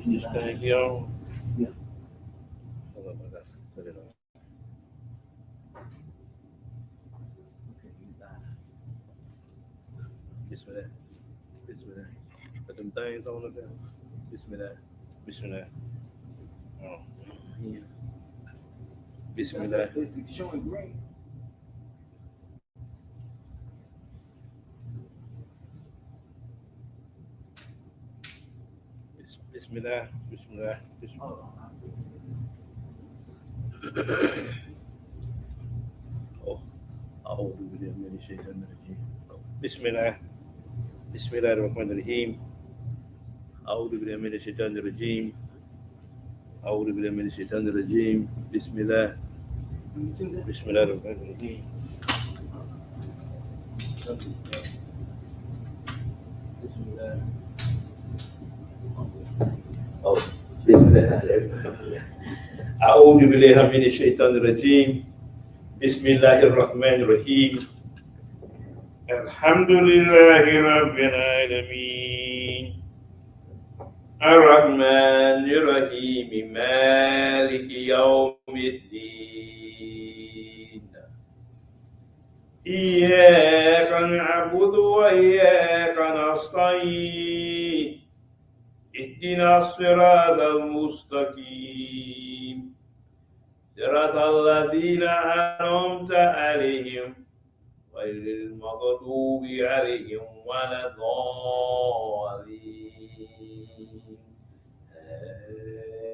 This thing here. Yeah. Hold on, I got to cut it off. Okay, you live. Bismillah. Bismillah. Put them things on it there. Bismillah. Bismillah. Oh. Yeah. Bismillah. It's showing green. Bismillah. Bismillah. Bismillah. Oh, Oh. أعوذ بالله من الشيطان الرجيم. بسم الله. بسم الله الرحمن الرحيم. أعوذ بالله من الشيطان الرجيم. أعوذ بالله من الشيطان الرجيم. بسم الله. you see that? بسم الله الرحمن الرحيم. بسم الله. أو بسم الله. أعوذ بالله من الشيطان الرجيم. بسم الله الرحمن الرحيم. الحمد لله رب العالمين الرحمن الرحيم مالك يوم الدين إياك نعبد وإياك نستعين اهدنا الصراط المستقيم صراط الذين أنعمت عليهم غير المغضوب عليهم ولا الضالين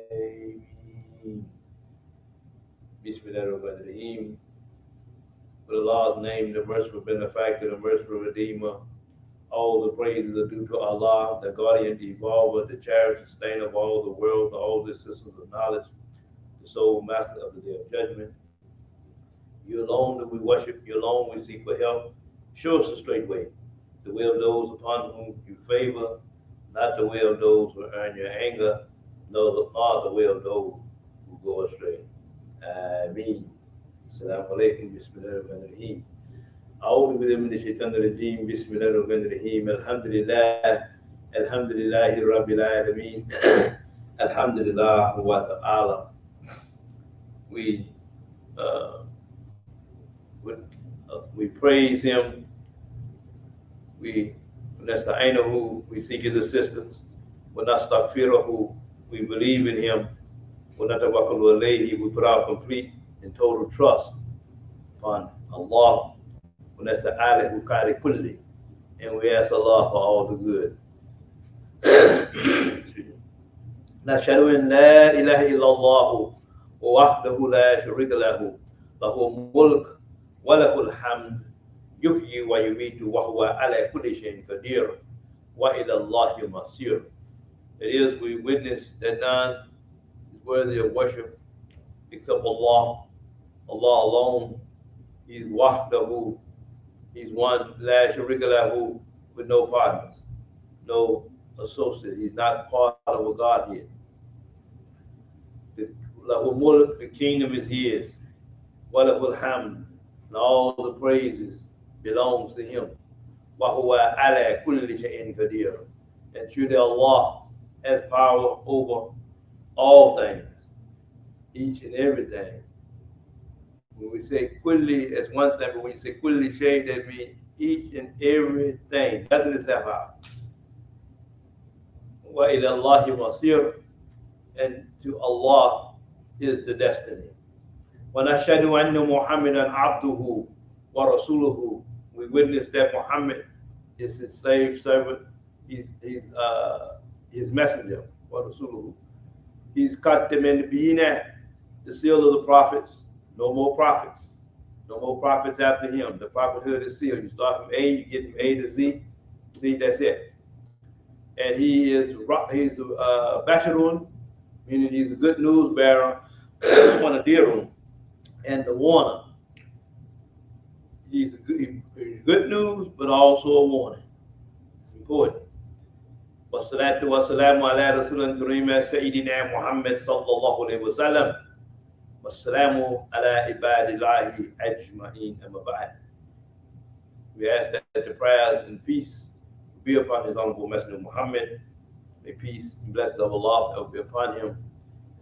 آمين. بسم الله الرحمن الرحيم. For Allah's name, the merciful benefactor, the merciful redeemer, all the praises are due to Allah, the guardian, the evolver, the cherished sustainer of all the world, all the systems of knowledge, the sole master of the day of judgment. You alone do we worship, you alone we seek for help. Show us the straight way, the way of those upon whom you favor, not the way of those who earn your anger, nor the way of those who go astray. Ameen. Assalamu alaikum. Bismillahirrahmanirrahim. أعوذ بالله من الشيطان الرجيم. بسم الله الرحمن الرحيم. الحمد لله. الحمد لله رب العالمين. الحمد لله وتعالى. We praise him. That's the who we seek his assistance. We're not who we believe in him. We're not we put our complete and total trust upon Allah. That's the who kulli. And we ask Allah for all the good. نشهد أن لا إله إلا الله وحده لا شريك له له الملك وله الحمد يحيي ويميت وهو على كل شيء قدير وإلى الله المصير. It is, we witness that none is worthy of worship except Allah. Allah alone. He's wahdahu. He's one, la sharika lahu, with no partners, no associate. He's not part of a Godhead. Lahu mulk, the kingdom is his. Walahul hamd, and all the praises belongs to him. Wa huwa ala kulli shay'in qadir. And truly Allah has power over all things, each and everything. When we say kulli, it's one thing, but when you say kulli shay, that means each and everything. Doesn't it have out? Wa ila Allahi masir, and to Allah is the destiny. Wa nashhadu anna Muhammadan abduhu wa rasuluhu. We witness that Muhammad is his slave servant. He's his messenger. Wa rasuluhu. He's khatam an-nabiyyin, the seal of the prophets. No more prophets. No more prophets after him. The prophethood is sealed. You start from A, you get from A to Z. See, that's it. And he's Bashirun, meaning he's a good news bearer, one of Dirun, and the warner. He's good news, but also a warning. It's important. Wassalatu wassalamu ala rasulina kareem Sayyidina Muhammad sallallahu alaihi wasallam. Wassalamu ala ibadillahi ajma'in amma ba'd. We ask that the prayers and peace be upon his honorable messenger Muhammad, May peace and blessings of Allah be upon him.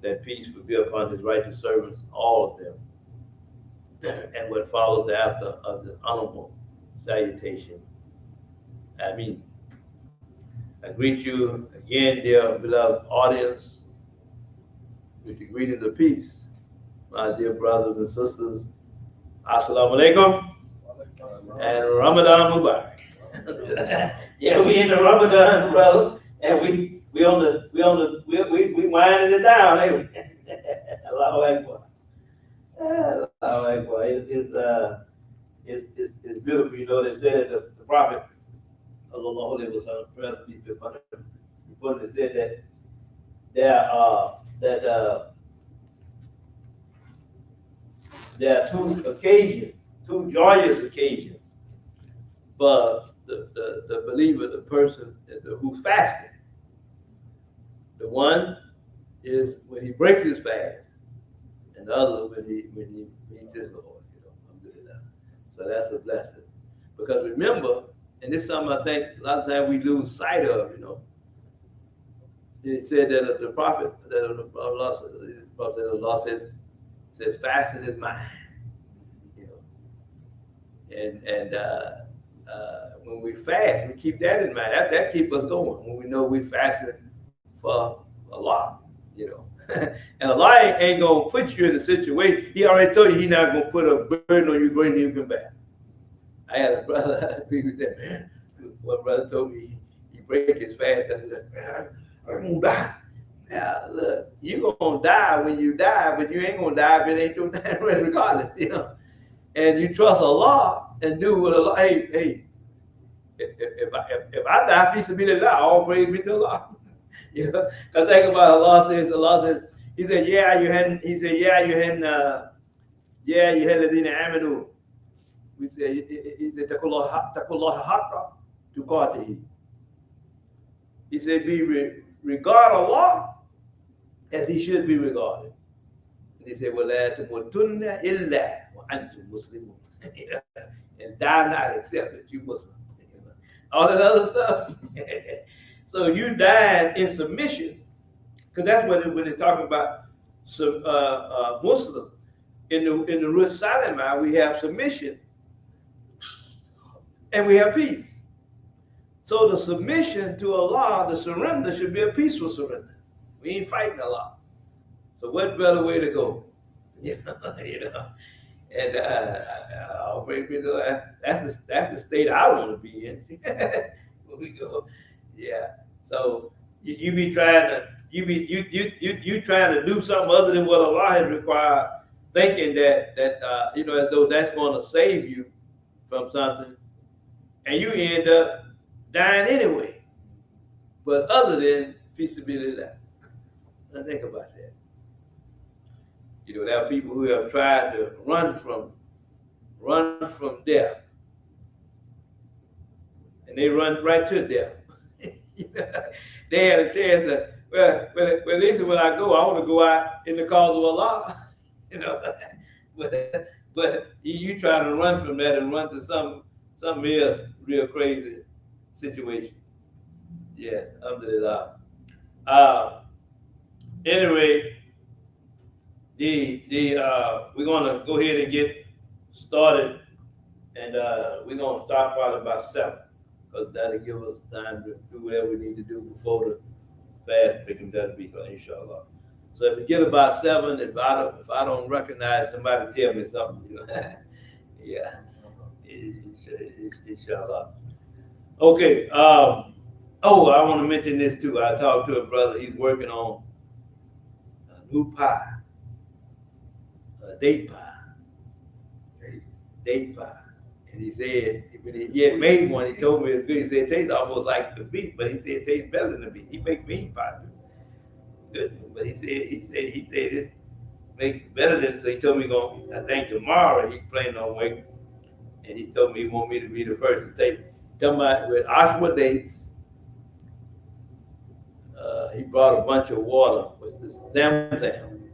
That peace will be upon his righteous servants, all of them, and what follows thereafter of the honorable salutation. I mean, I greet you again, dear beloved audience, with the greetings of peace, my dear brothers and sisters. Assalamu alaikum and Ramadan Mubarak. Yeah, we in the Ramadan, brother, and we winding it down, ain't we? Allahu Akbar. Allahu Akbar. It's beautiful. You know, they said that the Prophet, Allah was on the prayer before they said that there are two occasions, two joyous occasions for the believer, the person who's fasting. The one is when he breaks his fast, and the other when he meets his Lord. So that's a blessing. Because remember, and this is something I think a lot of times we lose sight of, It said that the prophet, that Allah says fasting is mine, and when we fast, we keep that in mind. That keeps us going when we know we fasting for Allah, And Allah ain't gonna put you in a situation. He already told you He's not gonna put a burden on you greater than you can bear. I had a brother. People said, "Man," one brother told me he break his fast, and he said, "Man, I'm gonna die." Yeah, look, you gonna die when you die, but you ain't gonna die if it ain't your time, regardless, And you trust Allah and do what Allah. Hey, if I die, fi sabilillah, all praise be to Allah. Cause think about Allah says, He said, yeah, you hadn't, ladina amanu. He said, taqullaha haqqa tuqatihi. He said, regard Allah as He should be regarded. And He said, وَلَا تَمُوتُنَّ إِلَّا وَأَنْتُمْ مُسْلِمُونَ. And die not except that you Muslim. All that other stuff. So you died in submission, because that's what when they're talking about Muslim. In the Ruh Salama, we have submission and we have peace. So the submission to Allah, the surrender, should be a peaceful surrender. We ain't fighting Allah. So what better way to go? And that's the state I want to be in. When we go, yeah. So you be trying to you trying to do something other than what Allah has required, thinking that as though that's going to save you from something, and you end up dying anyway. But other than fi sabilillah, now think about that. There are people who have tried to run from death, and they run right to death. They had a chance to. Well, at least when I go, I want to go out in the cause of Allah. But you try to run from that and run to something else, real crazy situation. Yes, alhamdulillah. Anyway, we're gonna go ahead and get started, and we're gonna start probably about 7, because that'll give us time to do whatever we need to do before the fast picking doesn't be, inshallah. So if we get about 7, if I don't recognize, somebody tell me something. Yeah, inshallah. Okay. I want to mention this too. I talked to a brother. He's working on a new pie, a date pie. And he said, when he had made one, he told me it's good. He said it tastes almost like the beef, but he said it tastes better than the beef. He make bean pie good, but he said it's make better than. So he told me I think tomorrow he planning on waiting, and he told me he want me to be the first to take. Tell me with Ashwa dates. He brought a bunch of water with this Zamzam,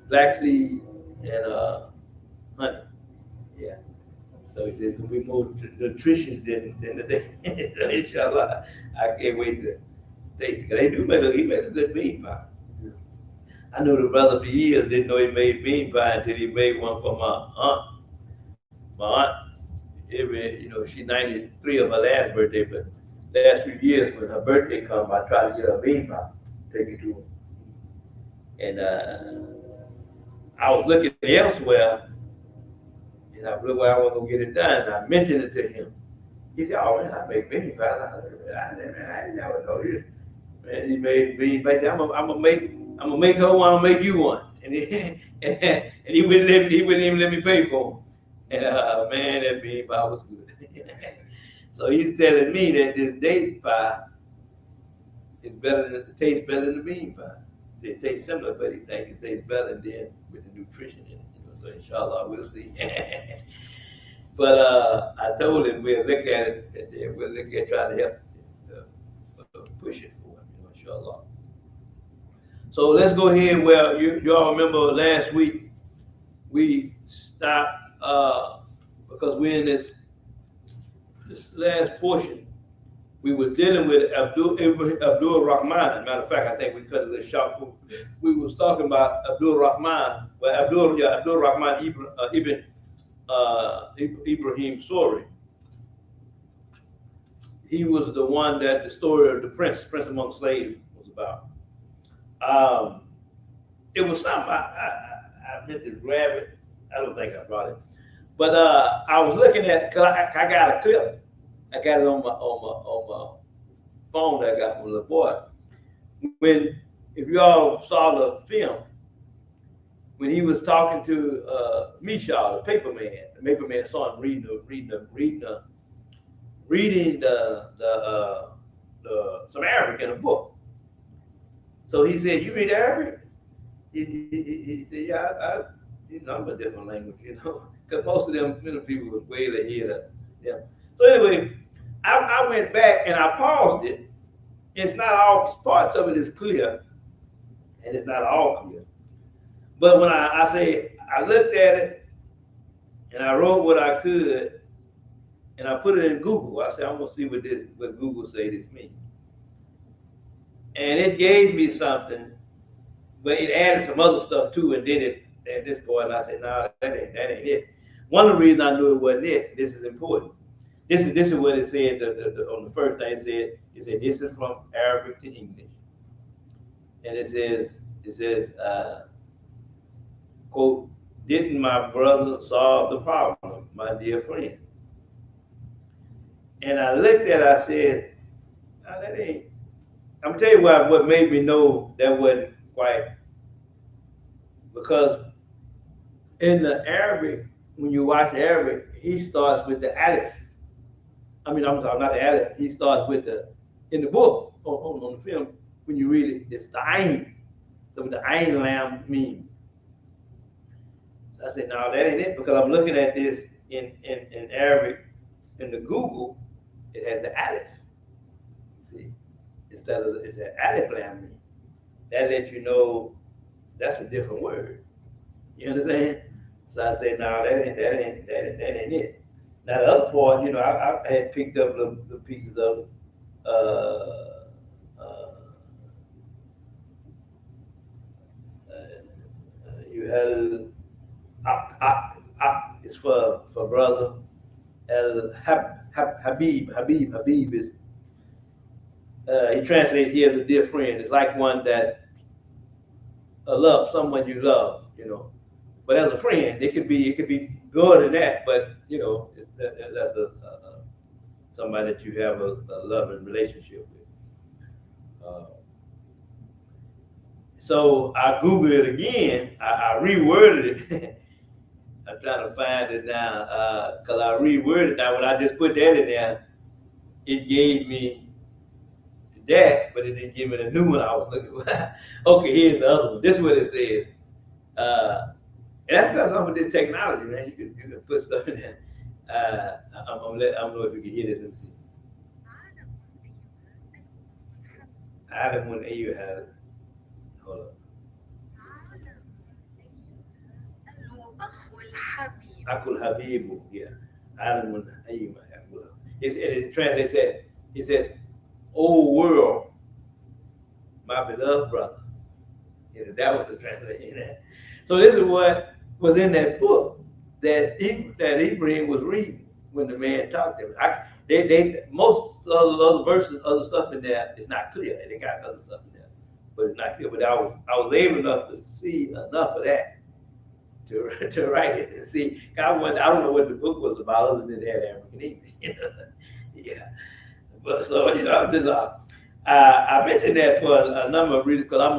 black seed, and honey. Yeah. So he says, "Can we more nutritious than the day?" Inshallah, I can't wait to tasty. They do he makes a good bean pie. I knew the brother for years, didn't know he made bean pie until he made one for my aunt. My aunt, she's 93 of her last birthday, but last few years when her birthday come, I try to get her a bean pie, take it to her. And I was looking elsewhere, and I looked where I was gonna get it done. And I mentioned it to him. He said, "Oh man, I make bean pies." I didn't never know you. Man, he made bean pies. He said, I'm gonna make her one. I'll make you one." And and he wouldn't even let me pay for them. And man, that bean pie was good. So he's telling me that this date pie is better than it tastes better than the bean pie. It tastes similar, but he thinks it tastes better than with the nutrition in it. So inshallah, we'll see. But I told him we'll look at it, and we'll look at trying to help push it for him, inshallah. So let's go ahead. Well, you all remember last week we stopped because we're in this last portion. We were dealing with Abdul Rahman. Matter of fact, I think we cut a little short. We was talking about Abdul Rahman, Abdul Rahman Ibn Ibrahim Sori. He was the one that the story of the prince among slaves was about. It was something I meant to grab it. I don't think I brought it, but I was looking at. Cause I got a clip. I got it on my phone that I got from the boy. If you all saw the film, when he was talking to Misha, the paper man saw him reading some Arabic in a book. So he said, "You read Arabic?" He said, "Yeah, I'm a different language, because most of them people was way ahead of them." So anyway, I went back and I paused it. It's not all parts of it is clear, and it's not all clear. But when I say I looked at it and I wrote what I could, and I put it in Google. I said, I'm gonna see what Google say this means. And it gave me something, but it added some other stuff too, and then at this point, and I said, "No, that ain't it." One of the reasons I knew it wasn't it. This is important. This is what it said on the first thing. It said this is from Arabic to English, and it says, quote, "Didn't my brother solve the problem, my dear friend?" And I looked at it, I said, "No, that ain't." I'm gonna tell you what made me know that wasn't quite, because in the Arabic, when you watch Arabic, he starts with the alif. I'm sorry, not the alif. He starts with in the book, on the film, when you read it, it's the ayn. So the ayn lam mean. So I said, "No, that ain't it," because I'm looking at this in Arabic, in the Google, it has the alif. See, instead of it's an alif lam mean. That lets you know that's a different word. You understand? So I said, "No, that ain't it." Now the other part, I had picked up the pieces of it. You had is for brother. El Habib is he translates here as a dear friend. It's like one that love someone you love, But as a friend, it could be more than that. But that's somebody that you have a loving relationship with. So I Googled it again. I reworded it. I'm trying to find it now because I reworded it. Now, when I just put that in there, it gave me that, but it didn't give me the new one I was looking for. Okay, here's the other one. This is what it says. And that's got something with this technology, man. You can put stuff in there. I don't know if you can hear this. Let me see. Adam when you had it. Hold up. Akul Habibu, yeah. Adam when you it translates it says, "Oh world, my beloved brother. You know, that was the translation. So this is what was in that book that Ibrahim was reading when the man talked to him. They most of the other verses, other stuff in there is not clear. They got other stuff in there, but it's not clear. But I was able enough to see enough of that to write it and see. I don't know what the book was about other than it had African English. You know? Yeah. But so you know, I'm just, I mentioned that for a number of reasons because I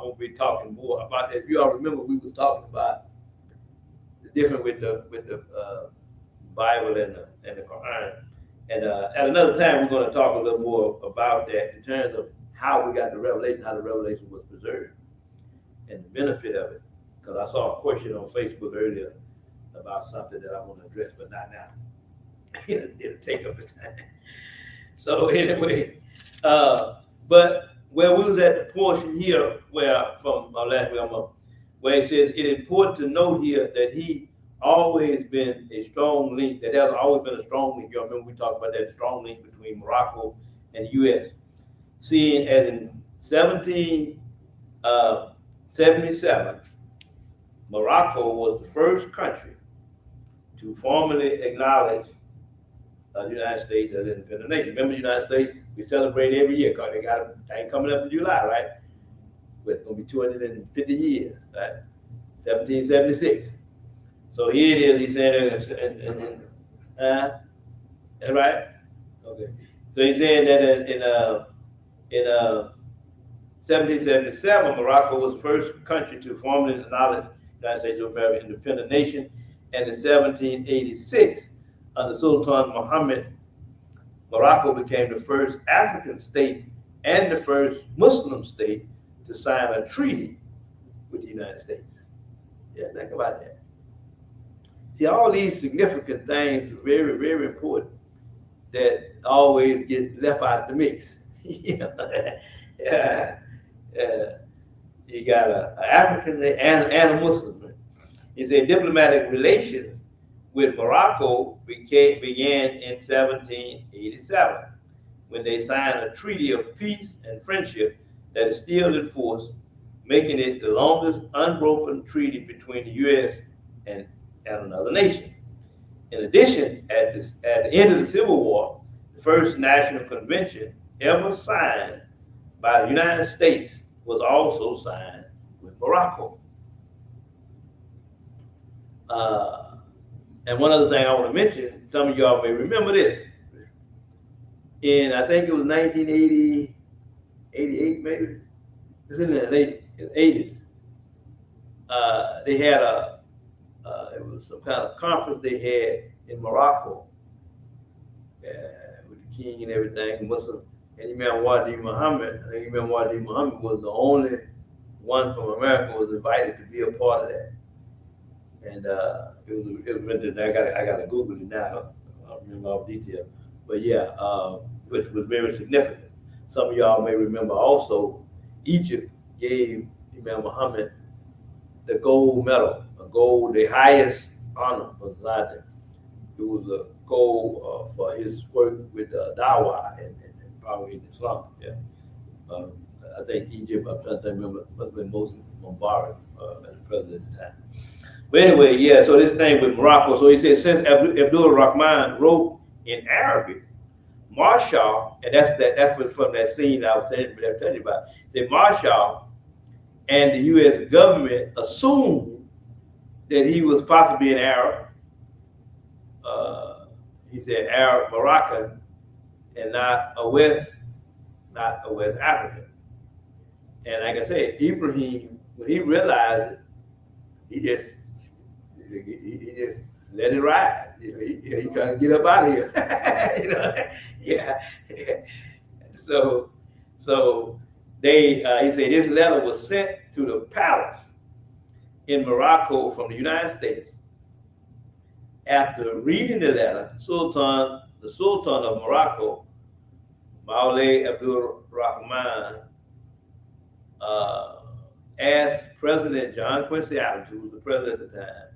won't be talking more about that. If you all remember, we was talking about the difference with the Bible and the Quran. And at another time, we're going to talk a little more about that in terms of how we got the revelation, how the revelation was preserved, and the benefit of it. Because I saw a question on Facebook earlier about something that I want to address, but not now. It'll take up the time. So anyway, but where we was at the portion here, where from my last week, where it says it's important to know here that he always been a strong link, that there's always been a strong link. You remember we talked about that strong link between Morocco and the U.S. Seeing as in 1777, Morocco was the first country to formally acknowledge the United States as an independent nation. Remember the United States, we celebrate every year because they got a thing coming up in July, right? But it's going to be 250 years, right? 1776. So here it is, he's saying, right? Okay. So he's saying that in 1777, Morocco was the first country to formally acknowledge the United States of America independent nation. And in 1786, under Sultan Muhammad, Morocco became the first African state and the first Muslim state to sign a treaty with the United States. Yeah, think about that. See, all these significant things are very, very important that always get left out of the mix. You know? You got an African and a Muslim. He said diplomatic relations with Morocco began in 1787 when they signed a treaty of peace and friendship that is still in force, making it the longest unbroken treaty between the U.S. and another nation. In addition, at the end of the Civil War, the first national convention ever signed by the United States was also signed with Morocco. And one other thing I want to mention, some of y'all may remember this. In, I think it was 1980, 88 maybe, it was in the late 80s. They had it was some kind of conference they had in Morocco with the king and everything, Muslim. And Imam Wadi Muhammad, I think Imam Wadi Muhammad was the only one from America was invited to be a part of that. And it was written. I got to Google it now. I don't remember all the details, but yeah, which was very significant. Some of y'all may remember also, Egypt gave Imam Muhammad the gold medal, the highest honor for Zadeh. It was a gold for his work with Dawah and probably in Islam. Yeah, I think Egypt. I'm trying to remember. Must have been MUBARAK as the president at the time. But anyway, yeah, so this thing with Morocco, so he said, since Abdul Rahman wrote in Arabic, Marshall, and that's from that scene I was telling you about, said Marshall and the U.S. government assumed that he was possibly an Arab. He said Arab Moroccan and not a West African. And like I said, Ibrahim, when he realized it, he just let it ride. You know, he trying to get up out of here. You know, yeah. So they he said this letter was sent to the palace in Morocco from the United States. After reading the letter, the Sultan of Morocco, Moulay Abdul Rahman, asked President John Quincy Adams, who was the president at the time,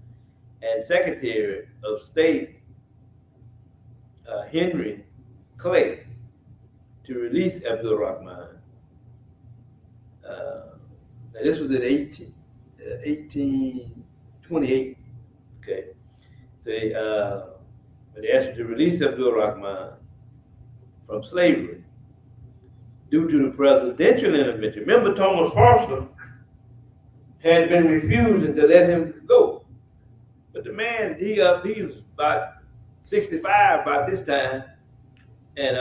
and Secretary of State Henry Clay to release Abdul Rahman Now this was in 1828. Okay, so when they asked him to release Abdul Rahman from slavery due to the presidential intervention. Remember, Thomas Foster had been refusing to let him go, but the man he was about 65 by this time, and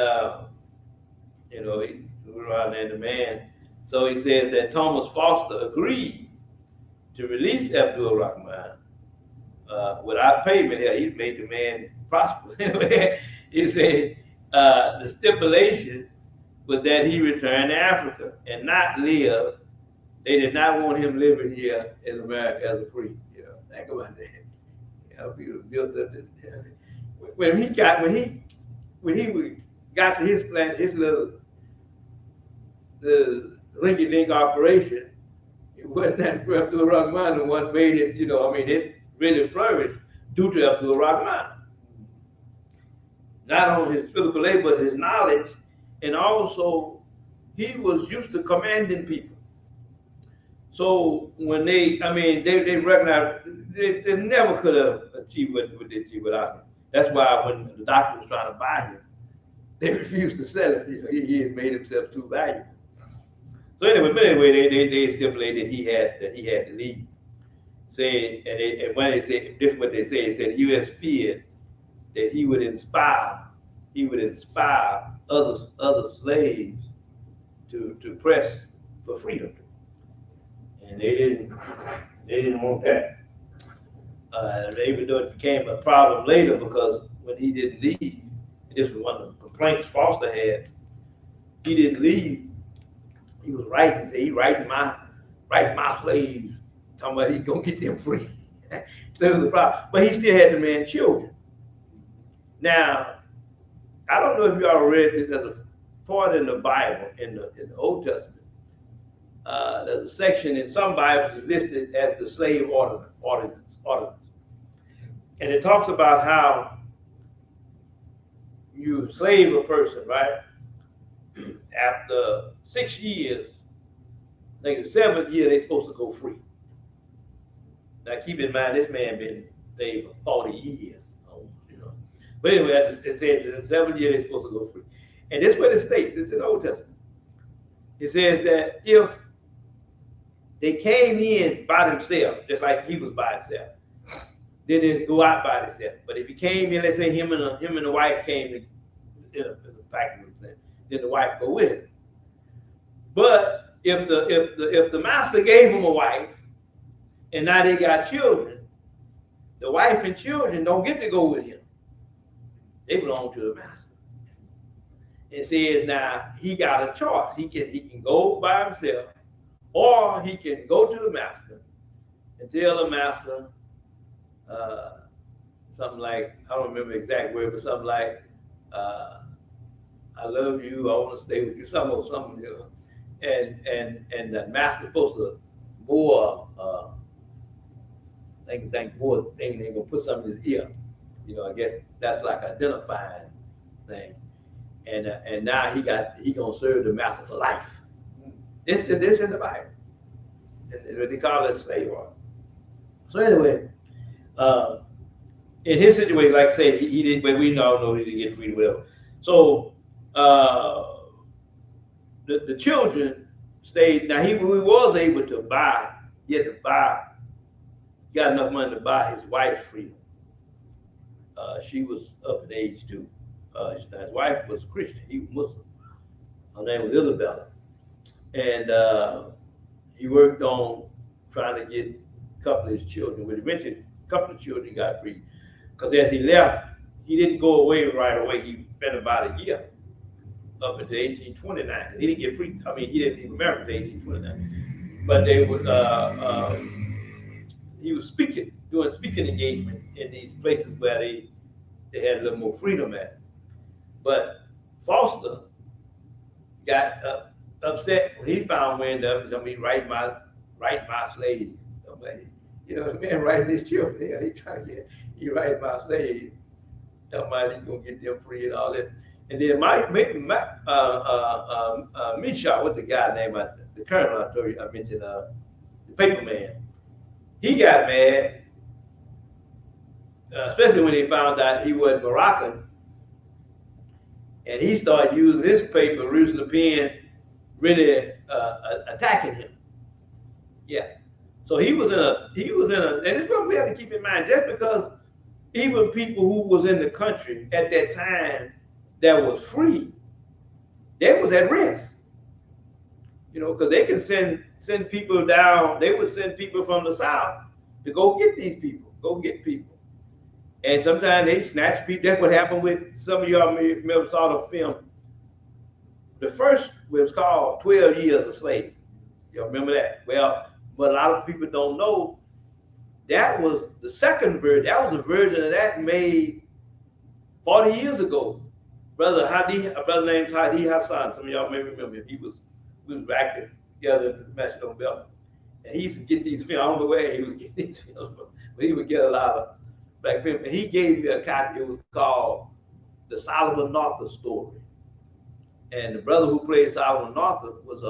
he was around there, the man. So he says that Thomas Foster agreed to release Abdul Rahman without payment. He made the man prosperous. He said the stipulation was that he return to Africa and not live. They did not want him living here in America as a free. Think about that. People built up this. When he got to his plan, his little the rinky-dink operation, it wasn't that Abdul Rahman the one made it. It really flourished due to Abdul Rahman. Not only his physical labor, but his knowledge, and also he was used to commanding people. So when they recognized they never could have achieved what they achieved without him. That's why when the doctor was trying to buy him, they refused to sell it. He had made himself too valuable. So anyway, they stipulated he had to leave. And when they said this is what they said, the U.S. feared that he would inspire other slaves to press for freedom. And they didn't want that. Even though it became a problem later, because when he didn't leave, this was one of the complaints Foster had. He didn't leave. He was writing. He writing my slaves, talking about he's gonna get them free. So it was a problem. But he still had the man children. Now, I don't know if y'all read it. There's a part in the Bible in the Old Testament. There's a section in some Bibles is listed as the slave ordinance. And it talks about how you slave a person, right? After 6 years, like the 7th year, they're supposed to go free. Now keep in mind, this man been enslaved for 40 years. But anyway, it says in the 7th year, they're supposed to go free. And this is what it states. It's in the Old Testament. It says that if they came in by themselves, just like he was by himself, then they'd go out by themselves. But if he came in, let's say him and the wife came in the factory, then the wife go with him. But if the master gave him a wife, and now they got children, the wife and children don't get to go with him. They belong to the master. It says now he got a choice. He can go by himself, or he can go to the master and tell the master something like, I don't remember the exact word, but something like, I love you, I want to stay with you, something, and the master supposed to more they're gonna put something in his ear. I guess that's like identifying thing. And now he gonna serve the master for life. This in the Bible. And they call it slave order. So anyway, in his situation, like I say, he didn't, but we all know he didn't get free, whatever. So the children stayed. Now he was able to buy. He had to buy. Got enough money to buy his wife's freedom. She was up in age too. His wife was Christian. He was Muslim. Her name was Isabella, and he worked on trying to get a couple of his children. But eventually, a couple of children got free. Because as he left, he didn't go away right away. He spent about a year up until 1829. Because he didn't get free. He didn't leave America until 1829. But they would. He was doing speaking engagements in these places where they had a little more freedom at. But Foster got upset when he found wind of it. Write my slave. The man writing his children. Yeah, he writing my slave. Talking about he's gonna get them free and all that. And then Misha, what the guy name? The colonel I told you, I mentioned, the paper man. He got mad, especially when he found out he wasn't Moroccan, and he started using his paper, using the pen, really attacking him. Yeah. So and this is what we have to keep in mind. Just because even people who was in the country at that time that was free, they was at risk. You know, because they can send people down. They would send people from the south to go get these people, go get people. And sometimes they snatch people. That's what happened with some of y'all may have saw the film. The first was called 12 Years a Slave. Y'all remember that? Well, but a lot of people don't know that was the second version. That was a version of that made 40 years ago. A brother named Hadi Hassan. Some of y'all may remember him. We was acting together in Metro Belgium. And he used to get these films. I don't know where he was getting these films from, but he would get a lot of black films. And he gave me a copy. It was called The Solomon Northup Story. And the brother who played Solomon Northup was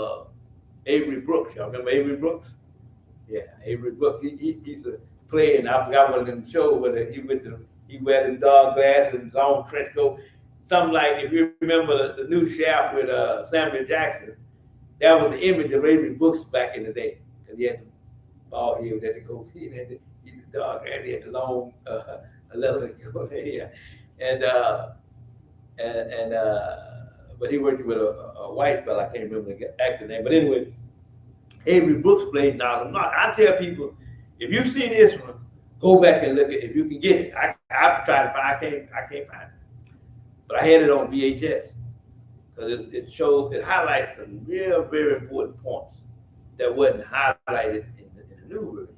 Avery Brooks. Y'all remember Avery Brooks? Yeah, Avery Brooks. He used to play, and I forgot one of them shows where he wear them dog glasses and long trench coat. Something like, if you remember the new Shaft with Samuel Jackson, that was the image of Avery Brooks back in the day. Because he had the bald head, had the goatee, and had the dog, and he had the long leather coat. Yeah. But he worked with a white fella. I can't remember the actor name. But anyway, Avery Brooks played Donald North. I tell people, if you see this one, go back and look at it if you can get it. I've tried to find. I can't find it. But I had it on VHS because it highlights some real very important points that wasn't highlighted in the new version.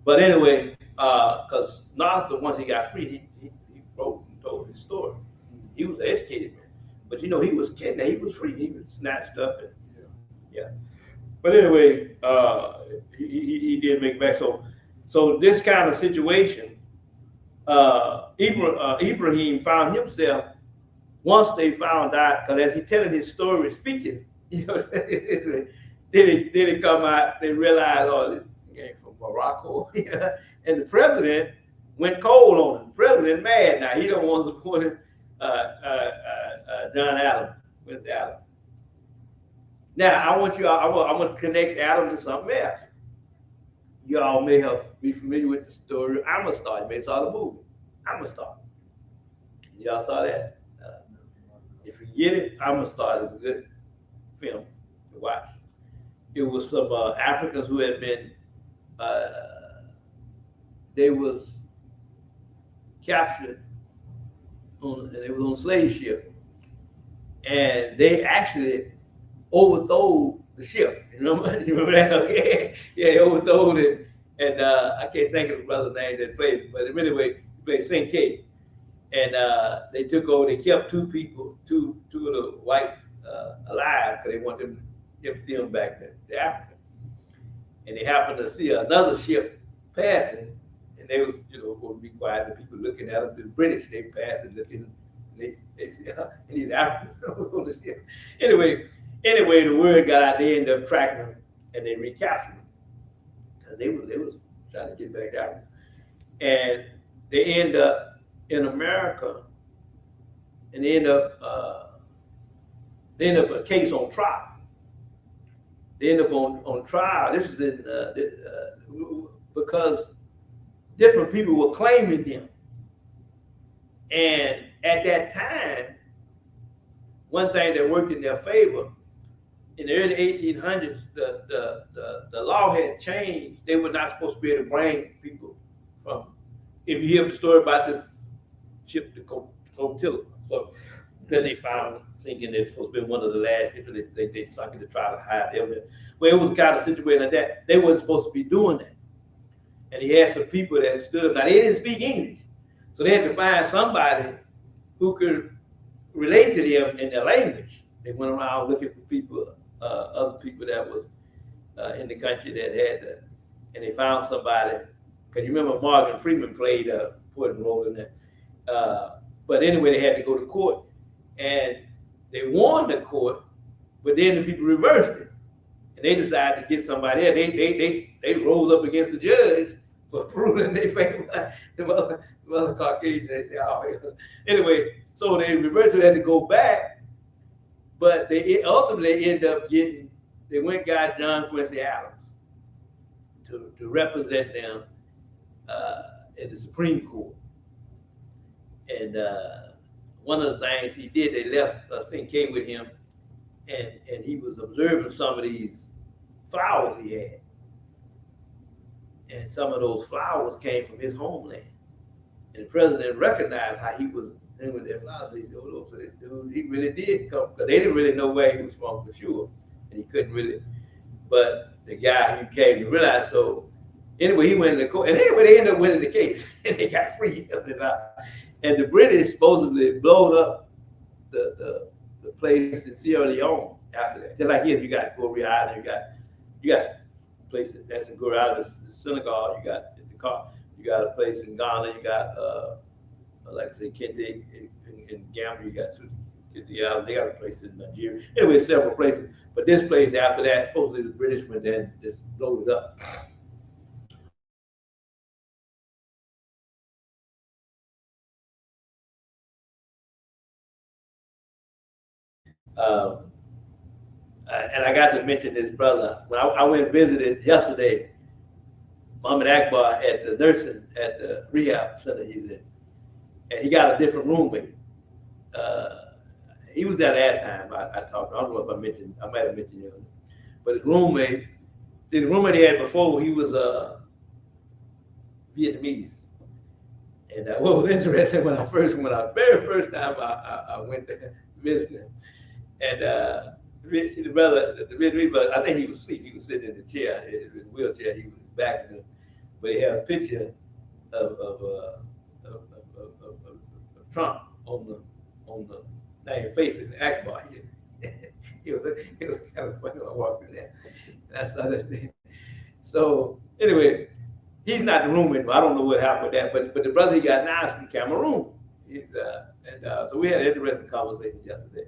But anyway, because Northup, once he got free, he wrote and told his story. He was an educated man, but he was kidnapped. He was free. He was snatched up, and yeah. But anyway, he did make it back. So this kind of situation, Ibrahim found himself once they found out, because as he telling his story, speaking, then it come out, they realized, oh, this came from Morocco. And the president went cold on him. The president mad now. He don't want to support him, John Adams. Where's Adam? Now I want to connect Adam to something else. Y'all may be familiar with the story. I'm a Star. You may saw the movie. I'm a Star. Y'all saw that? If you get it, I'm a Star is a good film to watch. It was some Africans who had been they was captured and they was on a slave ship, and they actually overthrew the ship. You remember that? Okay, yeah, they overthrew it, and I can't think of the brother's name that played it, but anyway, he played Saint K. And they took over. They kept two of the whites alive because they wanted them to get them back to Africa. And they happened to see another ship passing, and they was going to be quiet. The people looking at them, the British, they passed and looking. And they see these Africans on the ship. Anyway, the word got out. They ended up tracking them, and they recaptured them because they was trying to get back to Africa, and they end up in America, and they end up a case on trial. They end up on trial. This was in because different people were claiming them, and at that time, one thing that worked in their favor in the early 1800s, the law had changed. They were not supposed to be able to bring people from. If you hear the story about this ship to Cotilla. So then they found thinking they're supposed to be one of the last ships they sunk it to try to hide evidence. Well, it was kind of situated like that. They weren't supposed to be doing that. And he had some people that stood up. Now they didn't speak English. So they had to find somebody who could relate to them in their language. They went around looking for people, other people that was in the country that had that. And they found somebody, because you remember Morgan Freeman played a important role in that. But anyway, they had to go to court, and they won the court, but then the people reversed it, and they decided to get somebody else. They rose up against the judge for ruling they favor the other Caucasian. They say, oh, yeah. Anyway, so they reversed it, had to go back, but they ultimately ended up getting. They went got John Quincy Adams to represent them in the Supreme Court. And one of the things he did, they left Cinquay with him, and he was observing some of these flowers he had. And some of those flowers came from his homeland. And the president recognized how he was in with their flowers. He said, oh, so this dude, he really did come, because they didn't really know where he was from for sure. And he couldn't really, but the guy who came to realize, so anyway, he went in the court, and anyway, they ended up winning the case, and they got free. And the British supposedly blowed up the place in Sierra Leone after that. Just like here, you got Goree Island, you got places that's in Goree Island, the Senegal, you got the car, you got a place in Ghana, you got like I say, Kente in Gambia, you got Kente Island, they got a place in Nigeria. Anyway, several places. But this place after that, supposedly the British went there and just blowed it up. And I got to mention this brother. When I went and visited yesterday, Muhammad Akbar at the nursing, at the rehab center he's in, and he got a different roommate. He was there last time I talked. I don't know if I might have mentioned you, but his roommate, see the roommate he had before, he was Vietnamese. And what was interesting when very first time I went there visiting, and the brother, I think he was asleep. He was sitting in the chair, in the wheelchair. He was back, but he had a picture of Trump on the thing facing Akbar. It was kind of funny when I walked in there. That's other thing. So anyway, he's not the roommate. I don't know what happened with that, but the brother he got now is from Cameroon. He's so we had an interesting conversation yesterday,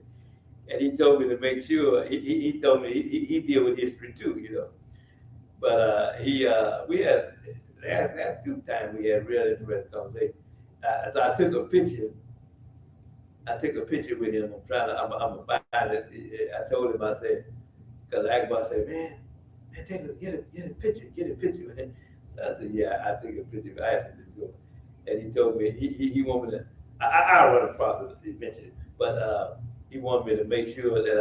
and he told me to make sure. He told me he deal with history too, you know. But we had last two times we had real interesting conversation. So I took a picture. I took a picture with him. I'm gonna find it. I told him, I said, because Akbar said, man, get a picture. So I said, yeah, I took a picture. I asked him to do it, and he told me he wanted me to. I'll run across it eventually, but he wanted me to make sure that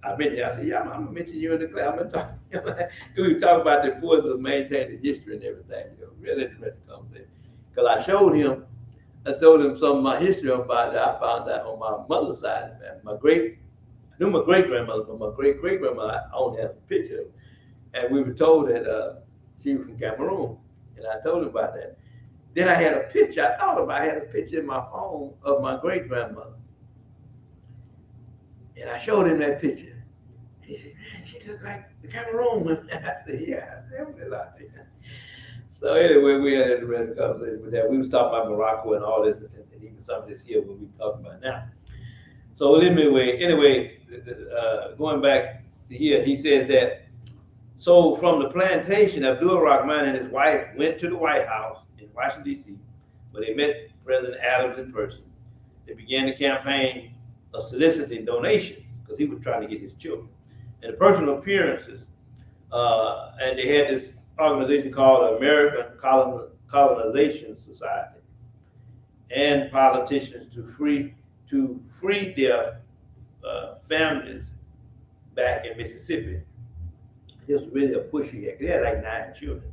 I mentioned. I said, yeah, I'm gonna mention you in the class. I'm gonna talk. We talk about the importance of maintaining history and everything. You know, really interesting conversation. Because I told him some of my history about that. I found out on my mother's side of the family. I knew my great grandmother, but my great grandmother, I only have a picture of. And we were told that she was from Cameroon, and I told him about that. Then I had a picture. I thought about. I had a picture in my phone of my great grandmother, and I showed him that picture. And he said, "Man, she looked like the Cameroon woman." I said, "Yeah, definitely like that." So anyway, we had an interesting conversation with that. We was talking about Morocco and all this, and even some of this here what we talking about now. So anyway, going back to here, he says that, so from the plantation, Abdul Rahman and his wife went to the White House in Washington, D.C., where they met President Adams in person. They began the campaign of soliciting donations, because he was trying to get his children, and the personal appearances. And they had this organization called American Colonization Society, and politicians to free their families back in Mississippi. This was really a push he had. They had like 9 children,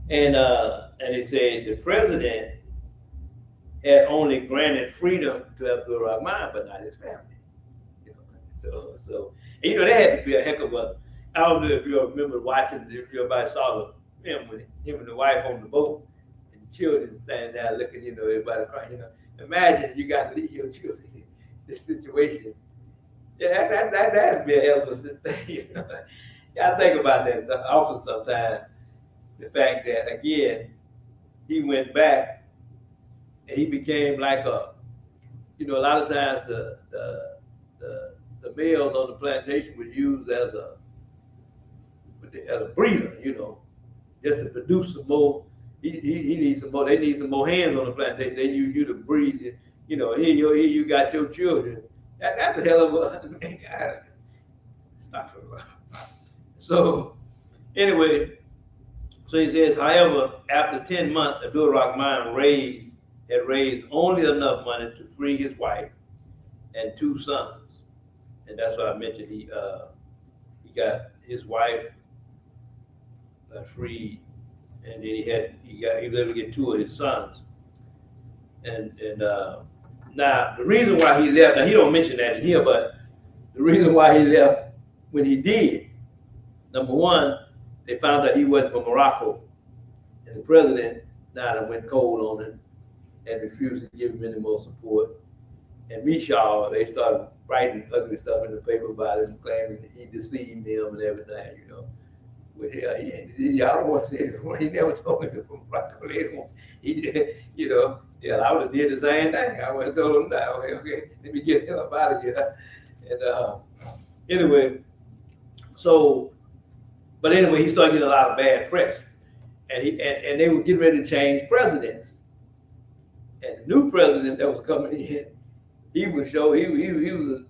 and they said the president had only granted freedom to Abdul Rahman, but not his family. You know, so and, you know, that had to be a heck of a. I don't know if you remember watching. If everybody saw him with him and the wife on the boat, and the children standing there looking. You know, everybody crying. You know, imagine you got to leave your children in this situation. Yeah, that'd be a hell of a thing. You know? I think about that often sometimes. The fact that again, he went back and he became like a lot of times the males on the plantation was used as a breeder, just to produce some more. He needs some more. They need some more hands on the plantation. They use you to breed. Here you got your children. That's a hell of a stop for a while. So anyway, so he says, however, after 10 months, Abdul Rahman had raised only enough money to free his wife and 2 sons, and that's why I mentioned he got his wife freed, and then he was able to get 2 of his sons, and now the reason why he left. Now he don't mention that in here, but the reason why he left when he did, number one, they found out he wasn't from Morocco, and the president now went cold on him and refused to give him any more support. And Mishal, they started writing ugly stuff in the paper about him, claiming he deceived them and everything, But y'all don't want to say it. He never told me to from Morocco. He I would have did the same thing. I would have told him, no, okay, let me get him up out of here. And anyway, but anyway, he started getting a lot of bad press, and they were getting ready to change presidents. And the new president that was coming in, he was a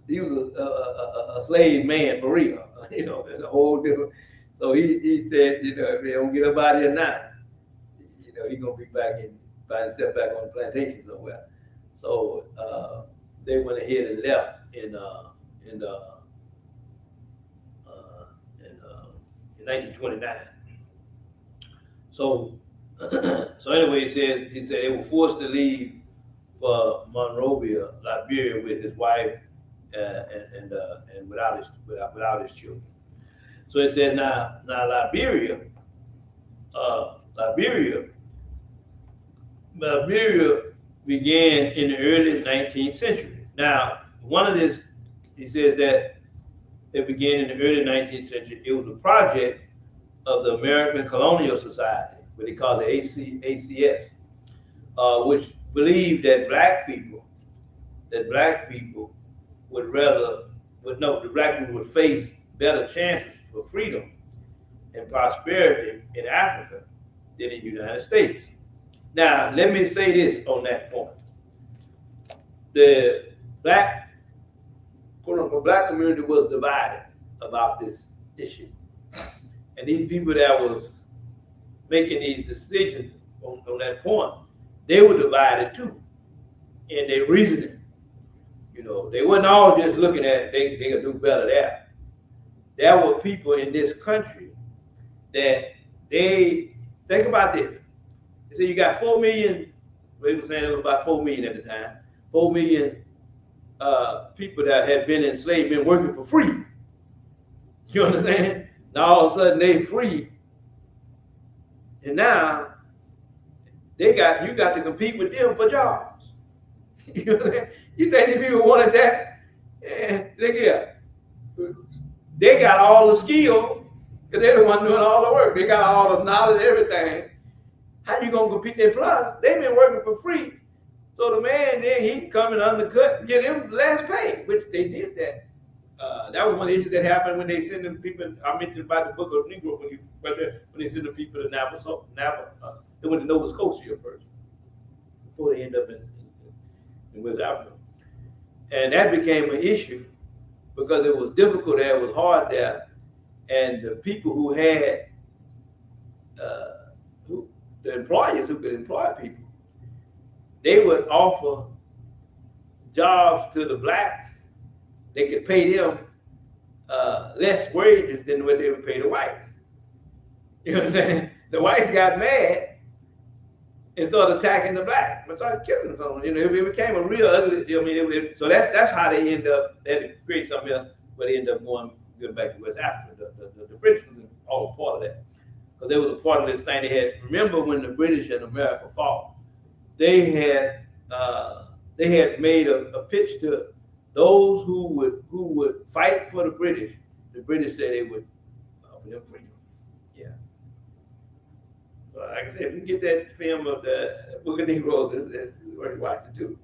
slave man for real. There's a whole different. So he said, if they don't get up out of here now, he's gonna be find himself back on the plantation somewhere. So they went ahead and left in 1929. So anyway, he said they were forced to leave for Monrovia, Liberia, with his wife and without his children. So it says now Liberia began in the early 19th century. Now, he says that it began in the early 19th century. It was a project of the American Colonial Society, what they call the ACS, which believed that black people would face better chances for freedom and prosperity in Africa than in the United States. Now, let me say this on that point. The black community was divided about this issue. And these people that was making these decisions on that point, they were divided too in their reasoning. They wasn't all just looking at they could do better there. There were people in this country that they think about this. They say you got 4 million, they were saying it was about 4 million at the time, 4 million people that had been enslaved, been working for free. You understand? Now all of a sudden they free. And now you got to compete with them for jobs. You think these people wanted that? And look here. They got all the skill because they're the one doing all the work. They got all the knowledge, everything. How you gonna compete? And plus, they've been working for free. So the man then he come and undercut and get them less pay, which they did that. That was one issue that happened when they send them people. I mentioned about the book of Negro when they send the people to Navajo. They went to Nova Scotia first before they end up in West Africa, and that became an issue because it was difficult there, it was hard there, and the people who had the employers who could employ people, they would offer jobs to the blacks. They could pay them less wages than what they would pay the whites. You understand? The whites got mad and started attacking the blacks, but started killing them. It became a real ugly. So that's how they end up. They had to create something else where they end up going back to West Africa. The British was all part of that because they was a part of this thing. They had. Remember when the British and America fought? They had made a pitch to those who would fight for the British. The British said they would offer them freedom. Yeah. So like I said, if you get that film of the Book of Negroes, it's worth watching too.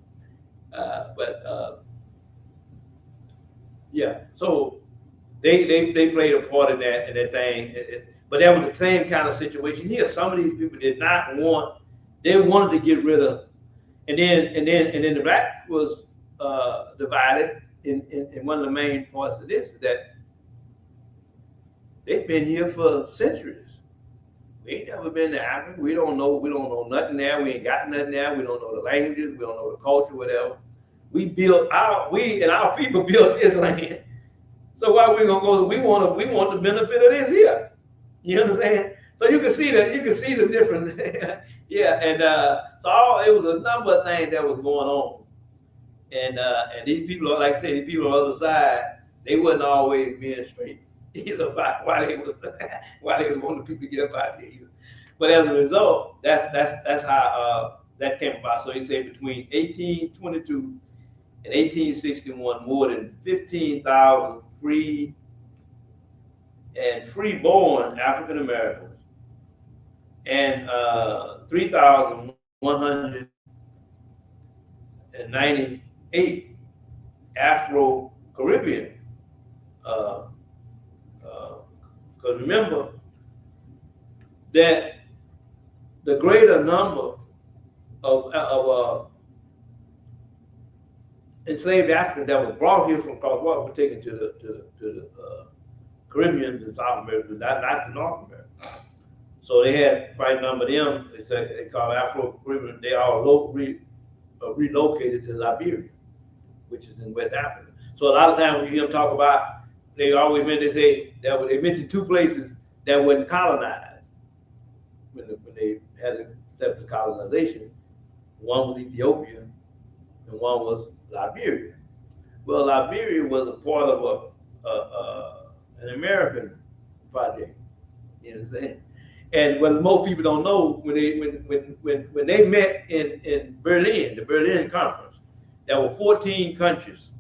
yeah. So they played a part in that thing. But that was the same kind of situation here. Some of these people did not want. They wanted to get rid of, and then the black was divided. In one of the main parts of this is that they've been here for centuries. We ain't never been to Africa. We don't know nothing there. We ain't got nothing there. We don't know the languages. We don't know the culture, whatever. We and our people built this land. So why we gonna go? We want the benefit of this here. You understand? So you can see the difference. Yeah, and so it was a number of things that was going on, and these people, like I said, these people on the other side, they wasn't always being straight. It's about why they was wanting people to get up out there. But as a result, that's how that came about. So he said between 1822 and 1861, more than 15,000 free-born African Americans and 3,198 Afro-Caribbean. Because remember that the greater number of enslaved Africans that was brought here from across water were taken to the Caribbeans and South America, not to North America. So they had quite a number of them. They call Afro-Caribbean. They all relocated to Liberia, which is in West Africa. So a lot of times when you hear them talk about, they always they mentioned two places that weren't colonized when they had a step to colonization. One was Ethiopia, and one was Liberia. Well, Liberia was a part of an American project. You understand? And what most people don't know, when they met in Berlin, the Berlin Conference, there were 14 countries,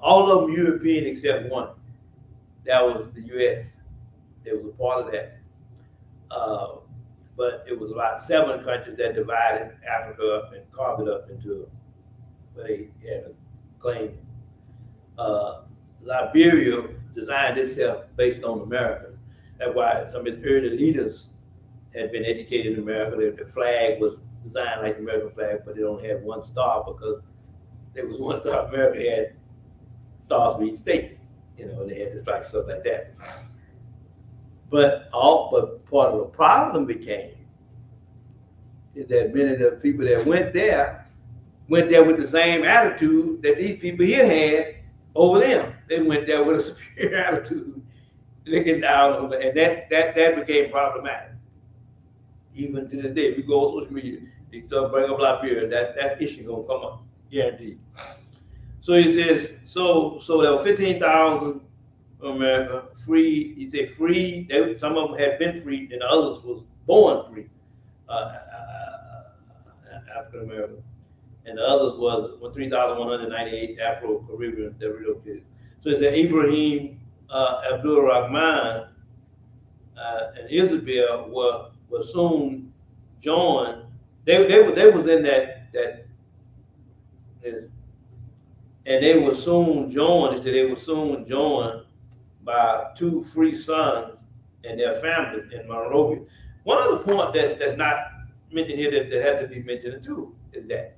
all of them European except one. That was the U.S. It was a part of that. But it was about 7 countries that divided Africa up and carved it up into what they had a claim. Liberia designed itself based on America. That's why some of its early leaders had been educated in America. The flag was designed like the American flag, but it only had one star because there was one star. America had stars for each state, and they had the stripes, stuff like that. But part of the problem became that many of the people that went there with the same attitude that these people here had over them. They went there with a superior attitude, looking down over, and that became problematic. Even to this day, if you go on social media, you bring up Liberia, that issue gonna come up, guaranteed. So he says, so there were 15,000 in America, free. He said free. Some of them had been free, and the others was born free, African American, and the others was 3,198 Afro-Caribbean that relocated. So he said Ibrahim, Abdul Rahman, and Isabel were soon joined. They was in that, and they were soon joined. He said they were soon joined by 2 free sons and their families in Monrovia. One other point that's not mentioned here that had to be mentioned too is that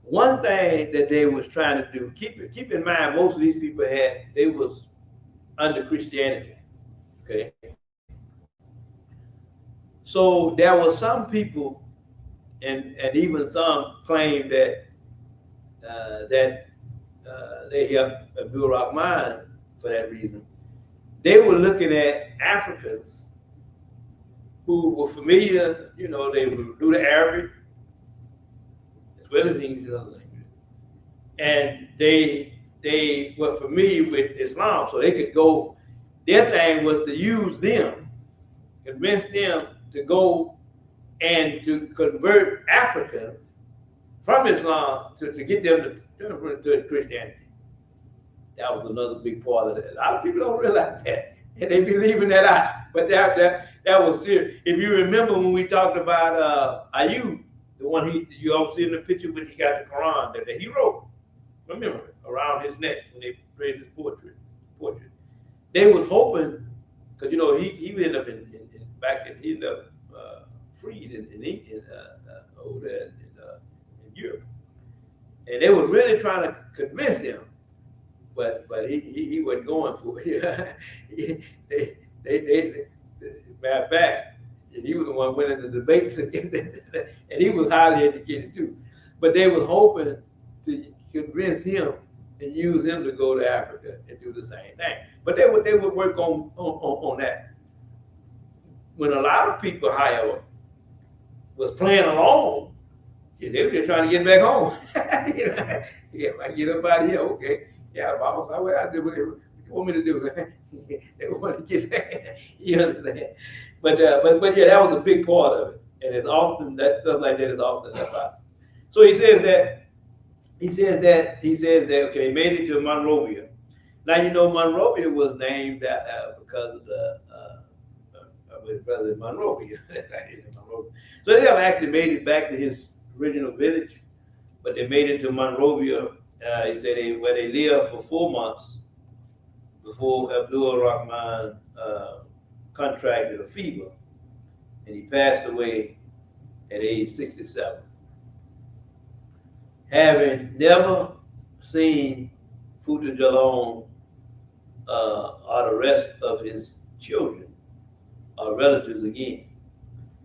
one thing that they was trying to do. Keep in mind, most of these people they was under Christianity. Okay, so there were some people, and even some claim that they helped Abdul Rahman for that reason. They were looking at Africans who were familiar, they would do the Arabic as well as English and other languages, and they were familiar with Islam, so they could go. Their thing was to use them, convince them to go and to convert Africans from Islam to get them to Christianity. That was another big part of it. A lot of people don't realize that, and they be leaving that out. But that was serious. If you remember when we talked about Ayub, the one you all see in the picture when he got the Quran that he wrote from memory around his neck when they created his portrait. They was hoping, because he ended up he ended up freed in over there in Europe, and they were really trying to convince him, but he wasn't going for it. they matter of fact, he was the one winning the debates against it, and he was highly educated too. But they was hoping to convince him and use him to go to Africa and do the same thing. But they would work on that. When a lot of people, however, was playing along, they were just trying to get back home. Yeah, I get up out of here, okay. Yeah, boss, I do what you want me to do. They want to get back. You understand? But yeah, that was a big part of it, and it's often that stuff like that is often left out. So he says that. Okay, he made it to Monrovia. Now Monrovia was named because of the President Monrovia. So they never actually made it back to his original village, but they made it to Monrovia. He said where they lived for 4 months before Abdul Rahman contracted a fever, and he passed away at age 67. Having never seen Futa Jalon or the rest of his children or relatives again.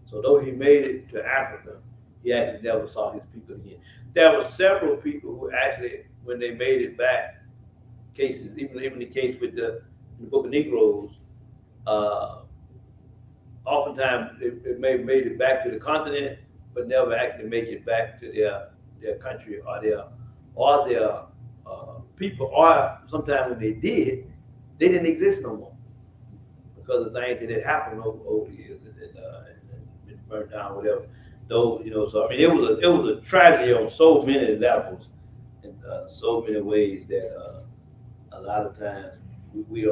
So though he made it to Africa, he actually never saw his people again. There were several people who actually, when they made it back, cases, even the case with the Book of Negroes, oftentimes they may have made it back to the continent, but never actually make it back to their country or their people, or sometimes when they did, they didn't exist no more because of things that had happened over the years and burned down, whatever. Though so I mean, it was a tragedy on so many levels, and so many ways that a lot of times we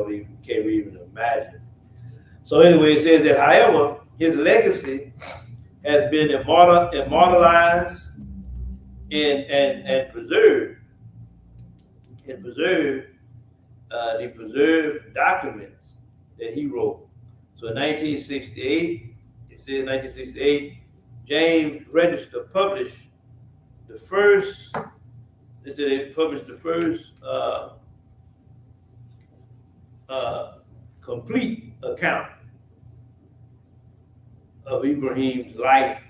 can't even imagine. So anyway, it says that, however, his legacy has been immortalized and preserved, the preserved documents that he wrote. So in 1968, it says 1968, James Register published the first. They said they published the first complete account of Ibrahim's life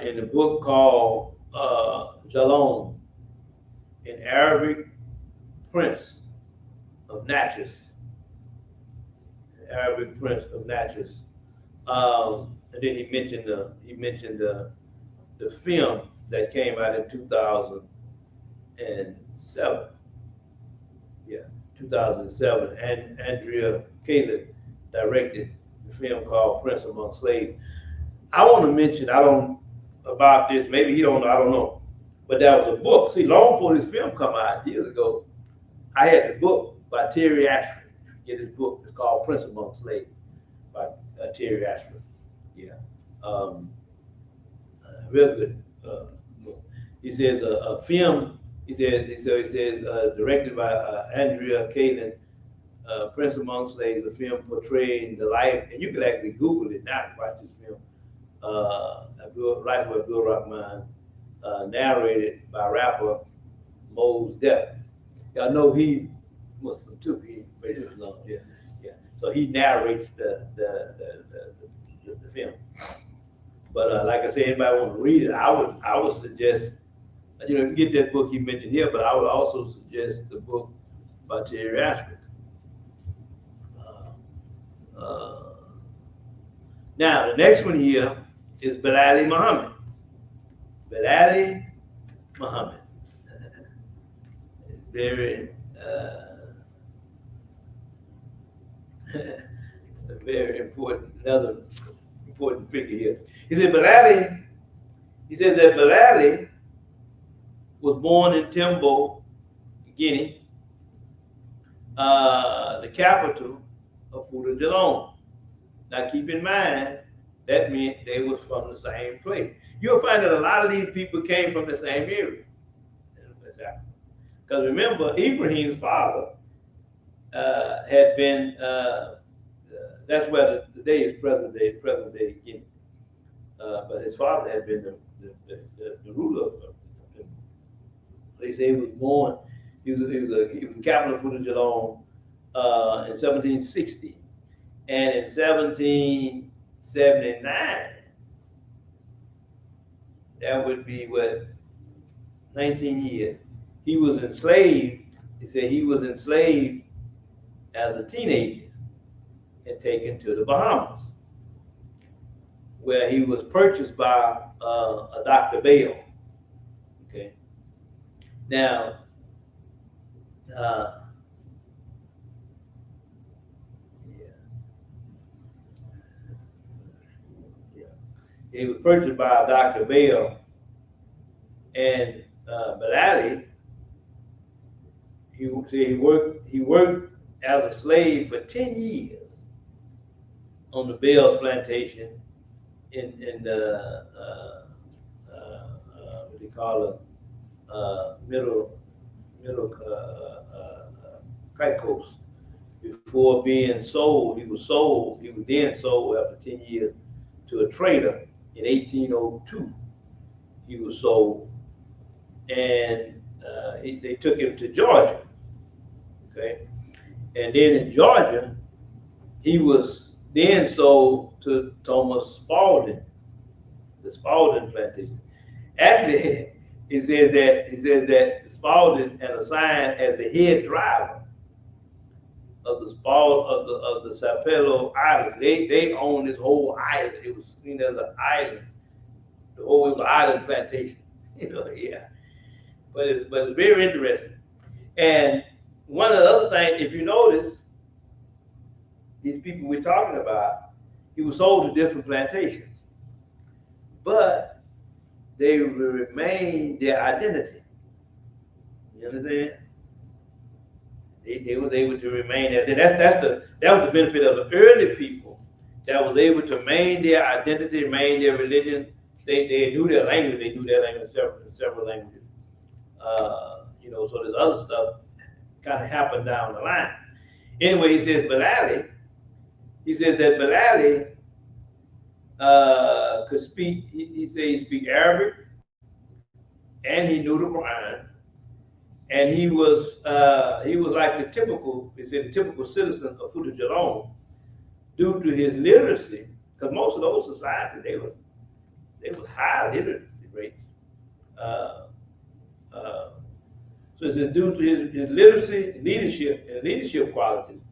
in the book called Jalon, an Arabic Prince of Natchez. Arabic Prince of Natchez. And then he mentioned the film that came out in 2007. Yeah, 2007. And Andrea Kalin directed the film called Prince Among Slaves. I want to mention, about this, maybe he don't know, I don't know. But there was a book. See, long before this film come out years ago, I had the book by Terry Ashford. Get his book. It's called Prince Among Slaves by Terry Ashford. Yeah. Real good book. He says a film, he says directed by Andrea Kalin, Prince Among Slaves, a film portraying the life, and you can actually Google it now to watch this film. Life of Abdul Rahman, narrated by rapper Mos Def. Y'all know he Muslim too. He raised Islam. Yeah. So he narrates the film. But like I said, anybody want to read it, I would suggest, you get that book he mentioned here, but I would also suggest the book by Terry Ashford. Now the next one here is Bilali Muhammad. Bilali Muhammad. Very very important, another important figure here. He said he says that Bilali was born in Timbo, Guinea, the capital of Futa Jalon. Now keep in mind that meant they was from the same place. You'll find that a lot of these people came from the same area. Because remember, Ibrahim's father had been, that's where today is present day Guinea. But his father had been the ruler of they say he was born, he was the capital of Fujian in 1760. And in 1779, that would be what, 19 years, he was enslaved. He said he was enslaved as a teenager and taken to the Bahamas, where he was purchased by a Dr. Bell. Okay. Now, he was purchased by Dr. Bell, and Bilali, he worked as a slave for 10 years on the Bell's plantation in what they call it, middle Cape Coast. Before being sold, he was then sold after 10 years to a trader in 1802. He was sold, and they took him to Georgia. Okay, and then in Georgia, he was then sold to Thomas Spalding, the Spalding plantation. Actually, he says that Spalding had assigned as the head driver of the Sapelo Islands. They own this whole island. It was seen as an island. It was an island plantation. Yeah. But it's very interesting. And one of the other things, if you notice, these people we're talking about, he was sold to different plantations, but they remained their identity. You understand? They was able to remain there. That was the benefit of the early people that was able to maintain their identity, maintain their religion. They knew their language. They knew their language in several languages. So this other stuff kind of happened down the line. Anyway, he says Bilali. He says that Bilali could speak. He said he speak Arabic, and he knew the Quran. And he was like the typical citizen of Fujian due to his literacy, because most of those societies they was high literacy rates. So it says due to his literacy, leadership qualities,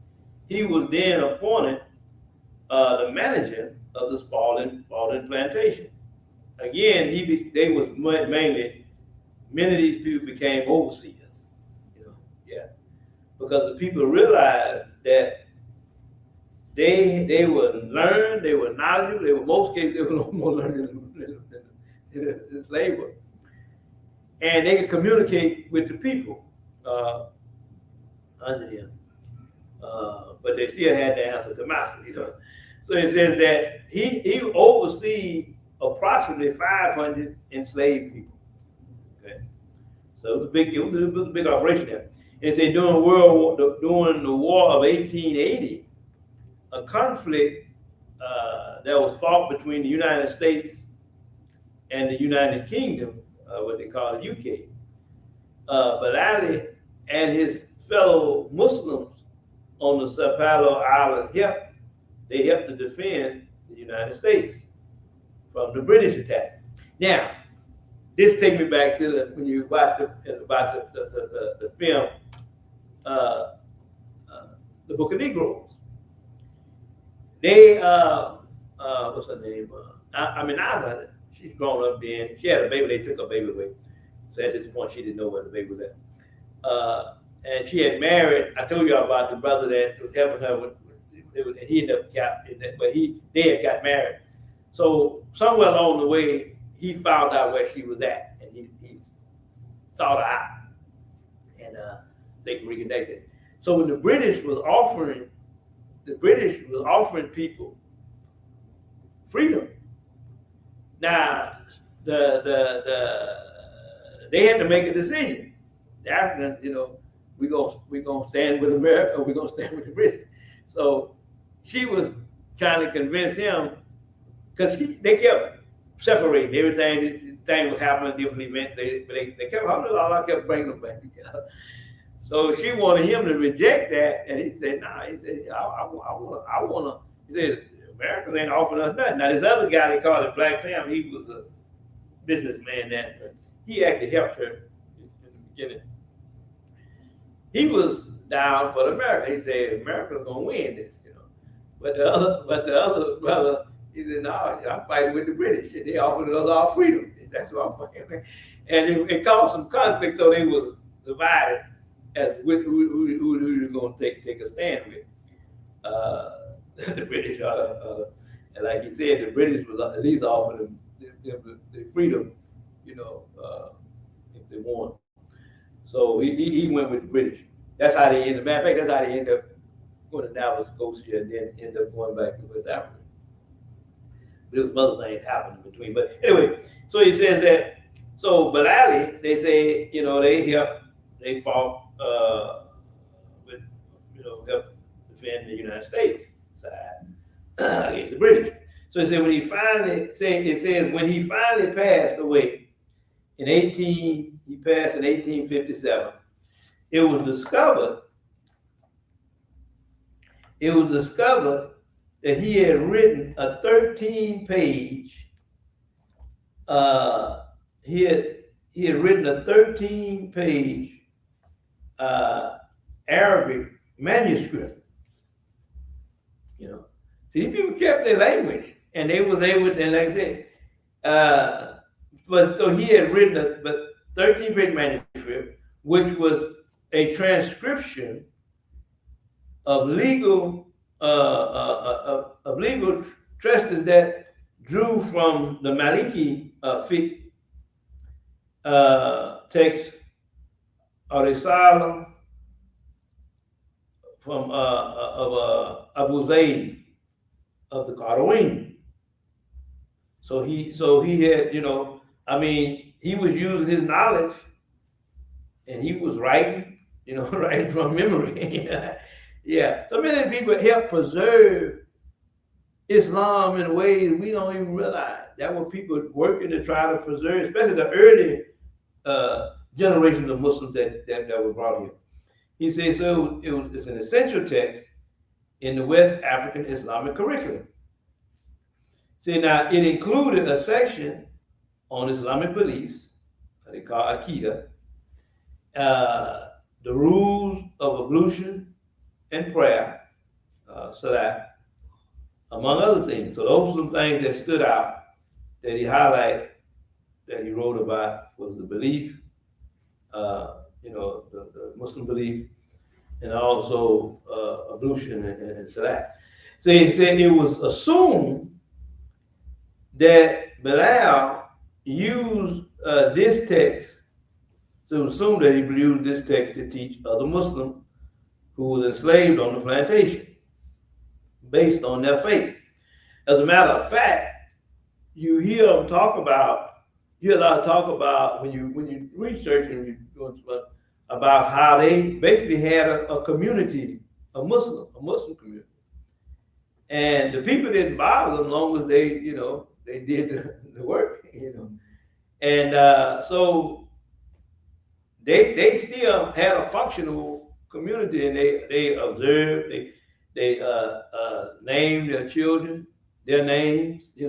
he was then appointed the manager of the Spalding plantation. Again, they was mainly, many of these people became overseers. Because the people realized that they were learned, they were knowledgeable, they were most cases they were no more learned than slave work. And they could communicate with the people under him. But they still had to answer to master, So it says that he oversees approximately 500 enslaved people. Okay. So it was a big operation there. And it said during the War of 1880, a conflict that was fought between the United States and the United Kingdom, what they call the UK. Bilali and his fellow Muslims on the Sapelo Island helped to defend the United States from the British attack. Now, this takes me back to when you watch the film, The Book of Negroes. They, what's her name? Aminata, she's grown up then. She had a baby. They took her baby away. So at this point, she didn't know where the baby was at. And she had married. I told you about the brother that was helping her. He ended up they had got married. So somewhere along the way, he found out where she was at, and he sought her out, and they reconnected. So when the British was offering people freedom. Now, they had to make a decision. The Africans, we gonna stand with America, or we gonna stand with the British. So she was trying to convince him, because they kept separating everything. Thing was happening, different events. They kept, Allah kept bringing them back together. So she wanted him to reject that, and he said, "Nah." He said, I wanna." He said, "Americans ain't offering us nothing." Now this other guy, they called it Black Sam. He was a businessman that he actually helped her in the beginning. He was down for America. He said, "America's gonna win this," But the other brother, he said, "No, I'm fighting with the British. They offered us all freedom. That's what I'm fighting with." And it caused some conflict, so they was divided as who you're going to take a stand with. The British and like he said, the British was at least offering them the freedom, if they won. So he went with the British. That's how they ended. Matter of fact, that's how they ended up going to Nova Scotia and then end up going back to West Africa. But there was some other things happening in between. But anyway, so he says that. So Balali, they say, they fought with, help defend the United States side against the British. So he said when he finally passed away he passed in 1857. It was discovered that he had written a 13-page. He had written a 13-page Arabic manuscript. See, these people kept their language, and they was able to, and like I said, but so he had written a 13-page manuscript, which was a transcription of legal treatises that drew from the Maliki fiqh text or Risala from of Abu Zayd of the Qarawin. So he had, he was using his knowledge, and he was writing, writing from memory. Yeah. So many people help preserve Islam in ways we don't even realize. That were people working to try to preserve, especially the early generations of Muslims that were brought here. He says, so it's an essential text in the West African Islamic curriculum. See, now it included a section on Islamic beliefs, they call Aqidah, the rules of ablution and prayer, Salat, among other things. So those were some things that stood out that he highlighted, that he wrote about, was the belief, the Muslim belief, and also ablution and Salat. So he said it was assumed that Bilal used this text, so it was assumed that he used this text to teach other Muslims who was enslaved on the plantation based on their faith. As a matter of fact, you hear a lot of talk about when you research and you go about how they basically had a community, a Muslim community, and the people didn't bother them as long as they did the work, and so they still had a functional community, and they observed, they named their children their names, they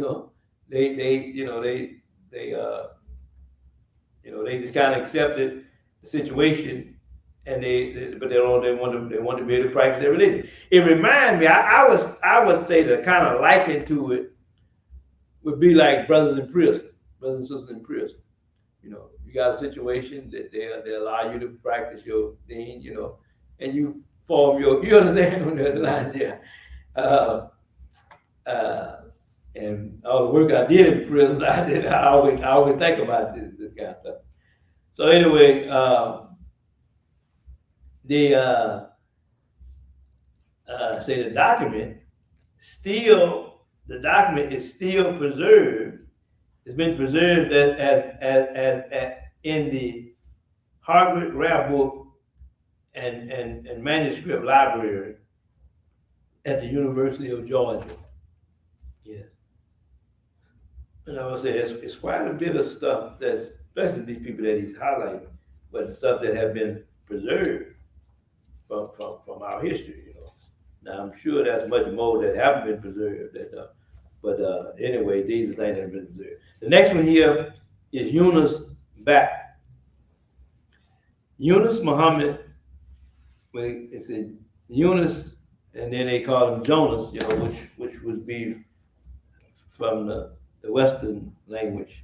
just kind of accepted the situation, and but they want to be able to practice their religion. It reminds me, I would say the kind of liken to it would be like brothers and sisters in prison. You got a situation that they allow you to practice your thing, and you form you understand the line there. And all the work I did in prison, I always think about this kind of stuff. So anyway, the document still the document is still preserved. It's been preserved as in the Harvard Rare Book and Manuscript Library at the University of Georgia. Yeah. And I would say it's quite a bit of stuff that's, especially these people that he's highlighting, but the stuff that have been preserved from our history, you know. Now I'm sure there's much more that haven't been preserved. But anyway, these are things that have been preserved. The next one here is Yunus Bat. Yunus Muhammad, when it's in Yunus, and then they call him Jonas, you know, which would be from the Western language.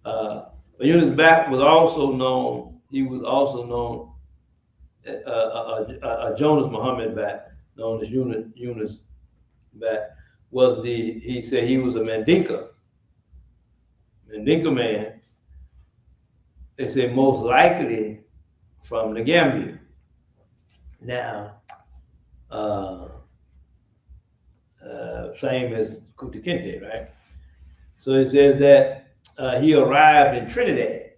But Yunus Bat was also known. He was also known Jonas Muhammad Bat, known as Yunus Bat, was he said he was a Mandinka man. They say most likely from the Gambia. Now, same as Kunta Kinte, right? So it says that he arrived in Trinidad.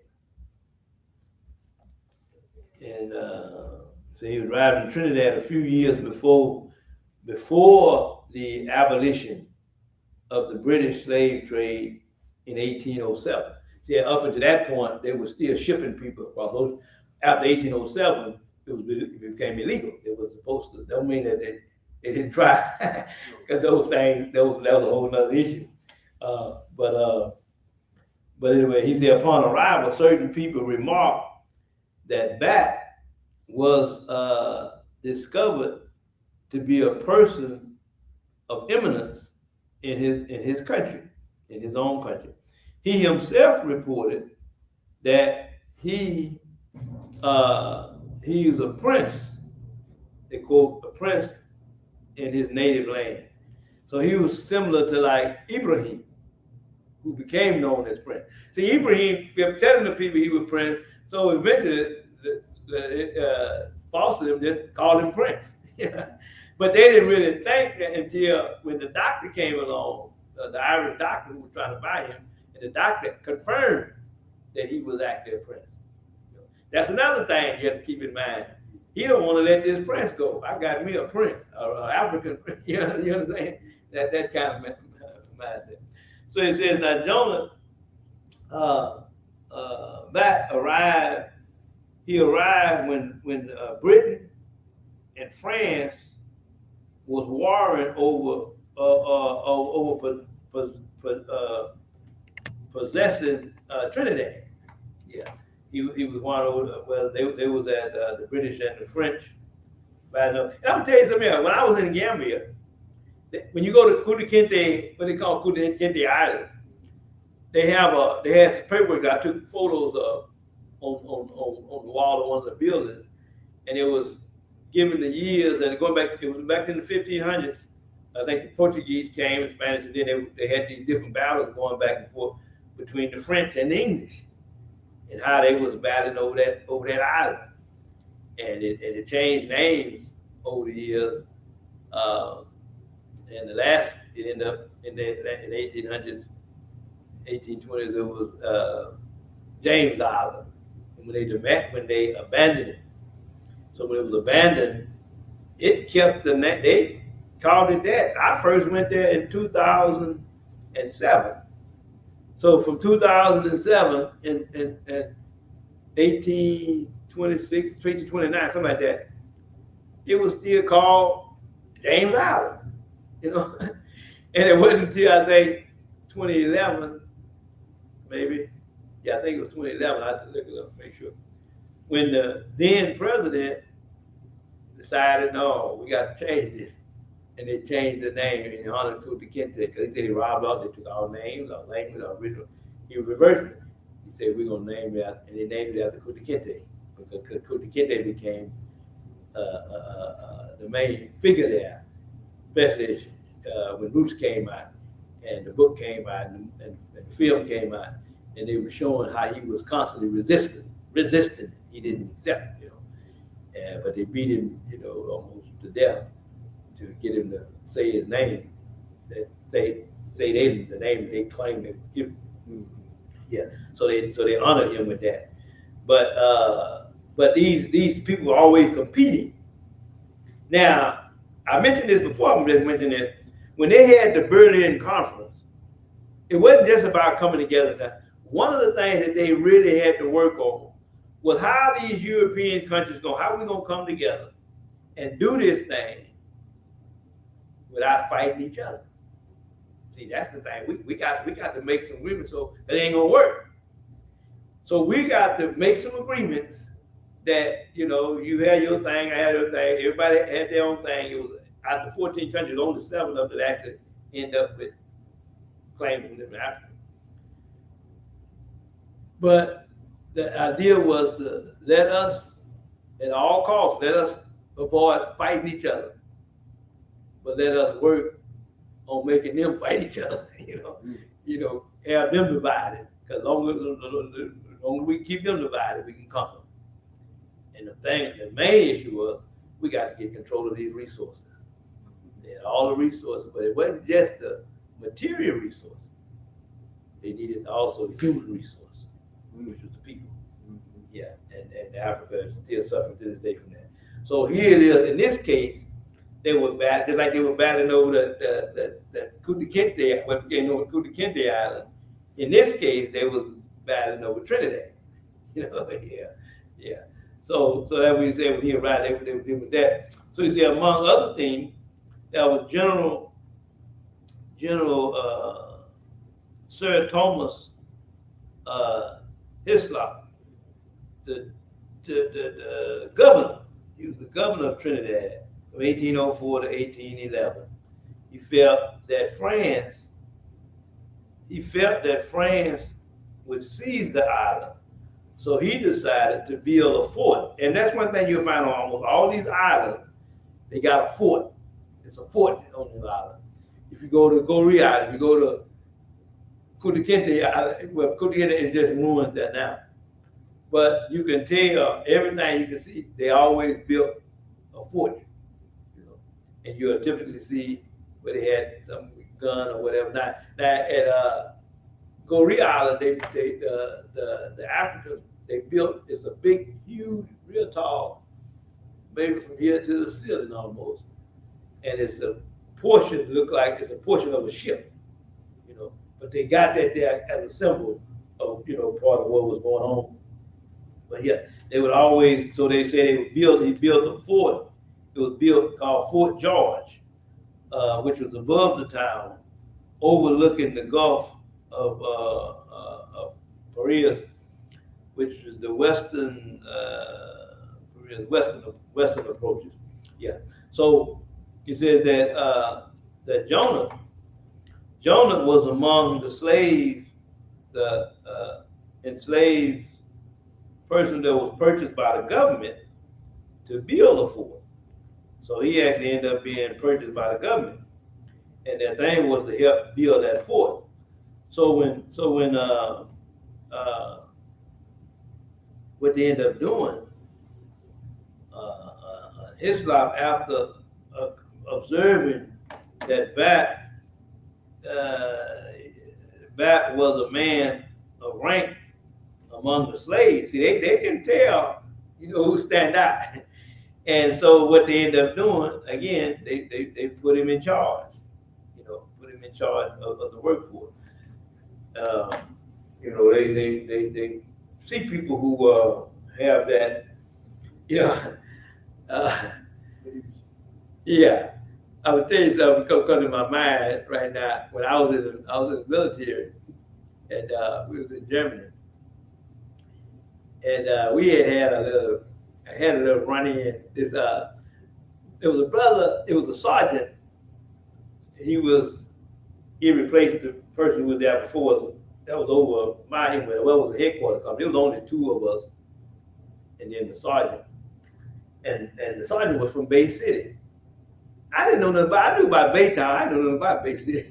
And so he arrived in Trinidad a few years before the abolition of the British slave trade in 1807. See, up until that point, they were still shipping people. After 1807, it became illegal. It was supposed to. Don't mean that they didn't try, because those things, that was a whole nother issue. But anyway, he said upon arrival, certain people remarked that Bat was discovered to be a person of eminence in his country, in his own country. He himself reported that he was a prince. They quote a prince in his native land. So he was similar to like Ibrahim, who became known as prince. See, Ibrahim kept telling the people he was prince, so eventually falsely just called him prince. But they didn't really think that until when the doctor came along, the Irish doctor who was trying to buy him, and the doctor confirmed that he was actually a prince. That's another thing you have to keep in mind. He don't want to let this prince go. I got me a prince, an African prince. You understand? That kind of mindset. So it says that Jonah Bat arrived. He arrived when Britain and France was warring over possessing Trinidad. Yeah, he was warring over. Well, they was at the British and the French. And I'm gonna tell you something else. When I was in Gambia, when you go to Kunta Kinte, what they call Kunta Kinte Island, they had some paperwork that I took photos of on the wall of one of the buildings, and it was given the years and going back. It was back in the 1500s. I think the Portuguese came, the Spanish, and then they had these different battles going back and forth between the French and the English, and how they was battling over that island, and it changed names over the years. And the last, it ended up in the 1800s, 1820s. It was James Island. And when they abandoned it, so when it was abandoned, it kept the name. They called it that. I first went there in 2007. So from 2007 and 1826, 1829, something like that, it was still called James Island. And it wasn't until I think 2011, maybe. Yeah, I think it was 2011. I had to look it up, make sure. When the then president decided, no, we got to change this. And they changed the name in honor of Kunta Kinte, because he said he robbed out, they took our names, our language, our original. He reversed it. He said, we're going to name it, and they named it after Kunta Kinte, because Kunta Kinte became the main figure there, especially when Roots came out, and the book came out, and the film came out, and they were showing how he was constantly resisting it. He didn't accept it, but they beat him, almost to death to get him to say his name. that say they the name they claim they give. Yeah, so they honor him with that. But these people are always competing. Now, I mentioned this before. I'm just mentioning it. When they had the Berlin Conference, it wasn't just about coming together. One of the things that they really had to work on was how these European countries how are we gonna come together and do this thing without fighting each other. See, that's the thing. We got to make some agreements, so it ain't gonna work. So we got to make some agreements that, you had your thing, I had your thing, everybody had their own thing. It was out of the 14 countries, only 7 of them that actually end up with claims from them in Africa. But the idea was to let us, at all costs, let us avoid fighting each other, but let us work on making them fight each other. Have them divided. Because the longer we keep them divided, we can conquer. And the main issue was we got to get control of these resources. They had all the resources, but it wasn't just the material resources. They needed also the human resource, which was the people. Yeah, and Africa is still suffering to this day from that. So here it is. In this case, they were battling, just like they were battling over the Kunta Kinte, what became known as Kunta Kinte Island. In this case, they was battling over Trinidad. Yeah. So that we say when he arrived, they were dealing with that. So you see, among other things, that was General Sir Thomas Hislop, the governor. He was the governor of Trinidad from 1804 to 1811. He felt that France would seize the island. So he decided to build a fort. And that's one thing you'll find on almost all these islands, they got a fort. It's a fort on the island. If you go to Goree Island, if you go to Kunta Kinte Island, well, Kunta Kinte is just ruins there now. But you can tell everything you can see, they always built a fort. And you'll typically see where they had some gun or whatever. Now at Goree Island, the Africans, they built, it's a big, huge, real tall, maybe from here to the ceiling almost. And it's a portion, look like it's a portion of a ship, but they got that there as a symbol of, part of what was going on. But yeah, they would always, so they say he built a fort. It was built called Fort George, which was above the town, overlooking the Gulf of Piraeus, which is the western approaches. Yeah. So he says that Jonah was among the enslaved person that was purchased by the government to build a fort. So he actually ended up being purchased by the government, and their thing was to help build that fort. So when what they ended up doing, Hislop, after observing that Bat was a man of rank among the slaves. See, they can tell, who stand out. And so what they end up doing, again, they put him in charge, of the workforce. They see people who have that, yeah. I would tell you something come to my mind right now. When I was in the military, and we was in Germany, and we had a little run in. It was a brother. It was a sergeant. He replaced the person who was there before. That was over my well, it was a headquarters company. It was only 2 of us, and then the sergeant. And the sergeant was from Bay City. I didn't know nothing about. I knew about Baytown. I didn't know nothing about Bay City,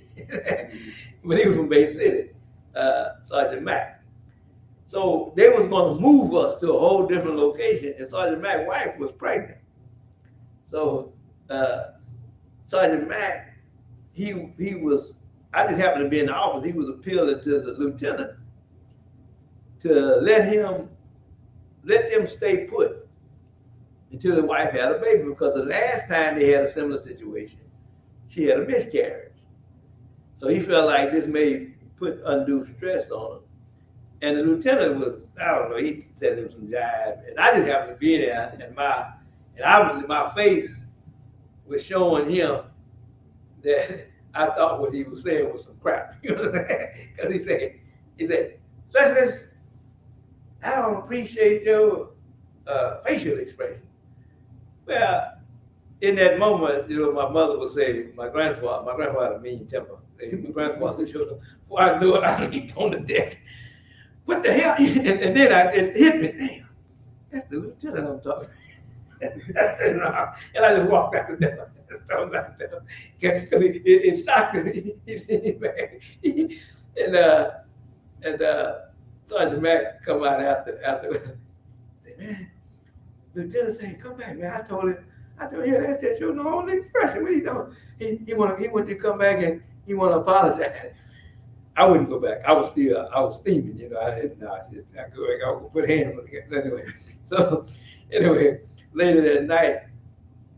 but he was from Bay City, Sergeant Mack. So they was going to move us to a whole different location, and Sergeant Mack's wife was pregnant. So Sergeant Mack he was, I just happened to be in the office. He was appealing to the lieutenant to let them stay put until the wife had a baby, because the last time they had a similar situation, she had a miscarriage. So he felt like this may put undue stress on him. And the lieutenant was, I don't know, he said him some jive. And I just happened to be there, and obviously my face was showing him that I thought what he was saying was some crap. You know what I'm saying? Because he said, Specialist, I don't appreciate your facial expression. Well, in that moment, you know, my mother would say, my grandfather had a mean temper. My grandfather said, before I knew it, I leaped on the desk. What the hell? And then it hit me. Damn, that's the lieutenant I'm talking about. I said, no. And I just walked out the door. Because it shocked me. And Sergeant Mack come out after say, man, Lieutenant saying, come back, man. I told him, yeah, that's just your normal expression. What are you doing? He want you to come back and he want to apologize. I wouldn't go back. I was steaming, you know. I didn't know. I said, I go back. I would put hands on it. Anyway, so anyway, later that night,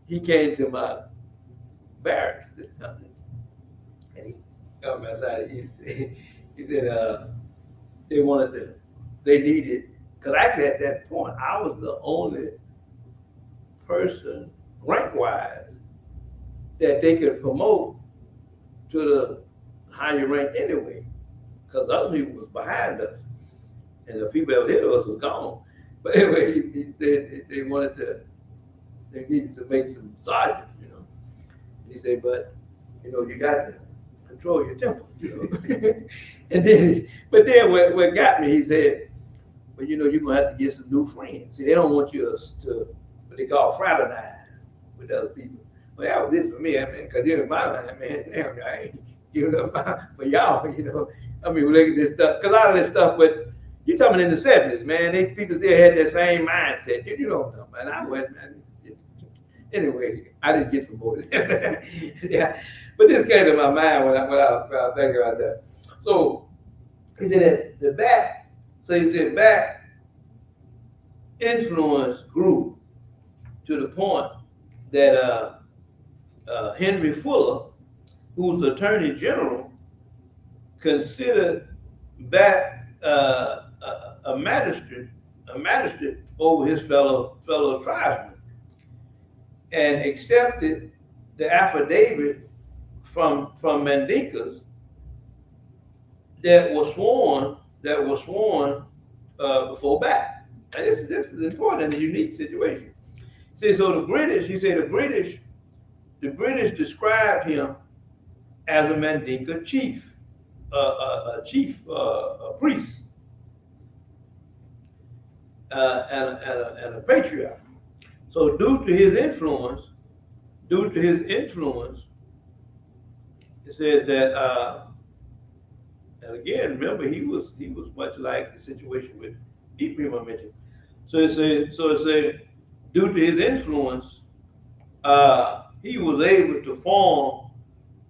he came to my barracks to come in, and he come outside. He said they needed, because actually at that point I was the only person rank-wise that they could promote to the higher rank anyway, because other people was behind us, and the people that was ahead of us was gone. But anyway, he said they needed to make some sergeant, you know. And he said, but you know, you got to control your temper, you know. And then, but then what got me, he said, well, you know, you're gonna have to get some new friends. See, they don't want you to what they call fraternize with other people. Well, that was it for me, I mean, because in my line, man, damn, I ain't giving up for y'all, you know. I mean, we look at this stuff, because a lot of this stuff, but you're talking in the 70s, man, these people still had that same mindset. You know what I'm talking about. And I wasn't, anyway, I didn't get promoted. Yeah, but this came to my mind when I was thinking about that. So he said that back influence grew to the point that Henry Fuller, who's the Attorney General, considered back a magistrate over his fellow tribesmen, and accepted the affidavit from Mandinkas that was sworn before back. And this is important and a unique situation. See, so the British described him as a Mandinka chief, a priest, and a patriarch. So due to his influence, it says that, and again, remember, he was much like the situation with Ephraim I mentioned. So it said, due to his influence, he was able to form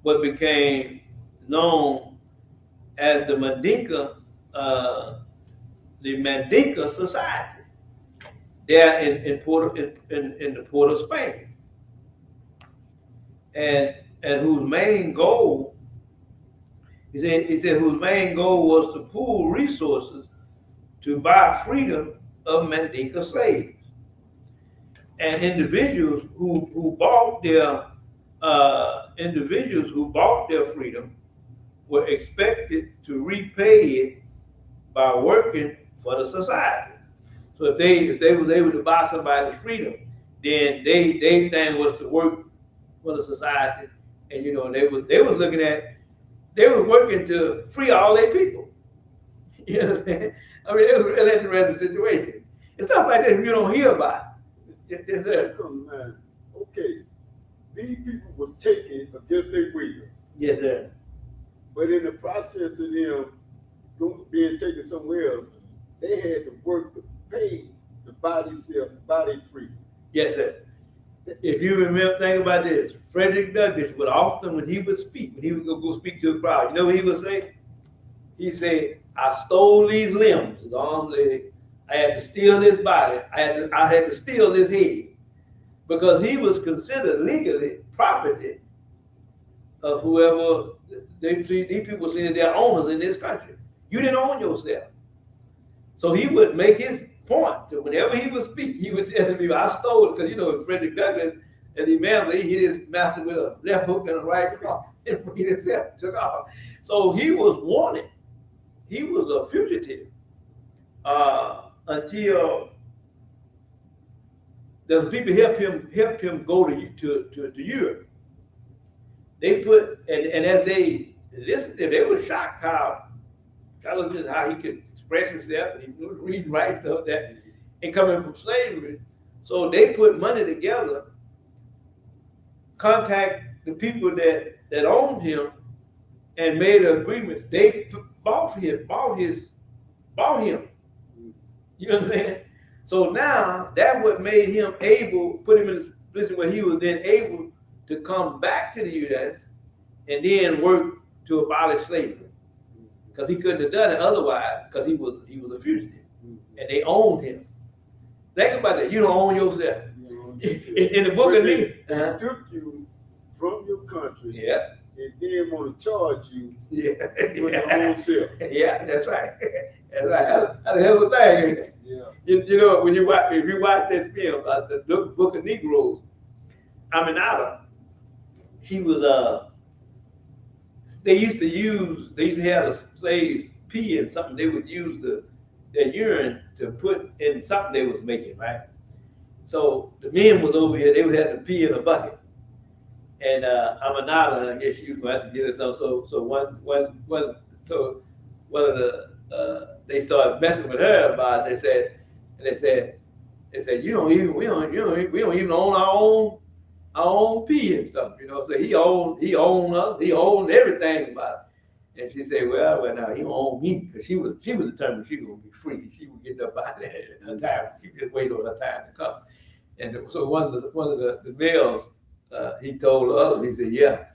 what became known as the Mandinka Society there in the port of Spain, and whose main goal, he said whose main goal was to pool resources to buy freedom of Mandinka slaves. And individuals who bought their freedom were expected to repay it by working for the society. So if they was able to buy somebody's freedom, then they thing was to work for the society, and you know they was working to free all their people. You know what I'm saying? I mean, it was a really interesting situation. It's stuff like this you don't hear about. Yes, sir. Man. Okay, these people was taken against their will. Yes, sir. But in the process of them being taken somewhere else, they had to work to pay the body self, body free. Yes, sir. If you remember, think about this. Frederick Douglass would often, when he would speak, when he would go speak to a crowd, you know what he would say? He said, "I stole these limbs, his arm, leg. I had to steal his body. I had to steal his head," because he was considered legally property of whoever these people see they're owners in this country. You didn't own yourself. So he would make his point. So whenever he would speak, he would tell the people, "I stole it," because you know Frederick Douglass and the man, he hit his master with a left hook and a right cross and freed himself, took off. So he was wanted. He was a fugitive until the people helped him go to Europe. They put and as they listened to him, they were shocked how just how he could express himself, and he was reading, writing stuff that, and coming from slavery. So they put money together, contact the people that owned him, and made an agreement. They bought him. You know what I'm saying? So now that what made him able, put him in a position where he was then able to come back to the U.S. and then work to abolish slavery, because he couldn't have done it otherwise, because he was a fugitive, and they owned him. Think about that. You don't own yourself. In the book of Lee, they took you from your country. Yeah. And then want to charge you. Yeah. For your own self. Yeah, that's right. That's right. That's a hell of a thing, ain't it? Yeah. You know, when you watch, if you watch that film, the Book of Negroes, Aminata, she was they used to have the slaves pee in something. They would use their urine to put in something they was making, right? So the men was over here, they would have to pee in a bucket. And Aminata, I guess she was going to have to get it. So one of the they started messing with her about it. They said we don't even own our own pee and stuff, you know. So he owned us, he owned everything about it. And she said, well now he don't own me, because she was determined she was gonna be free. She would get up out there in her time. She could wait on her time to come. And so one of the males, he told the other, he said, "Yeah,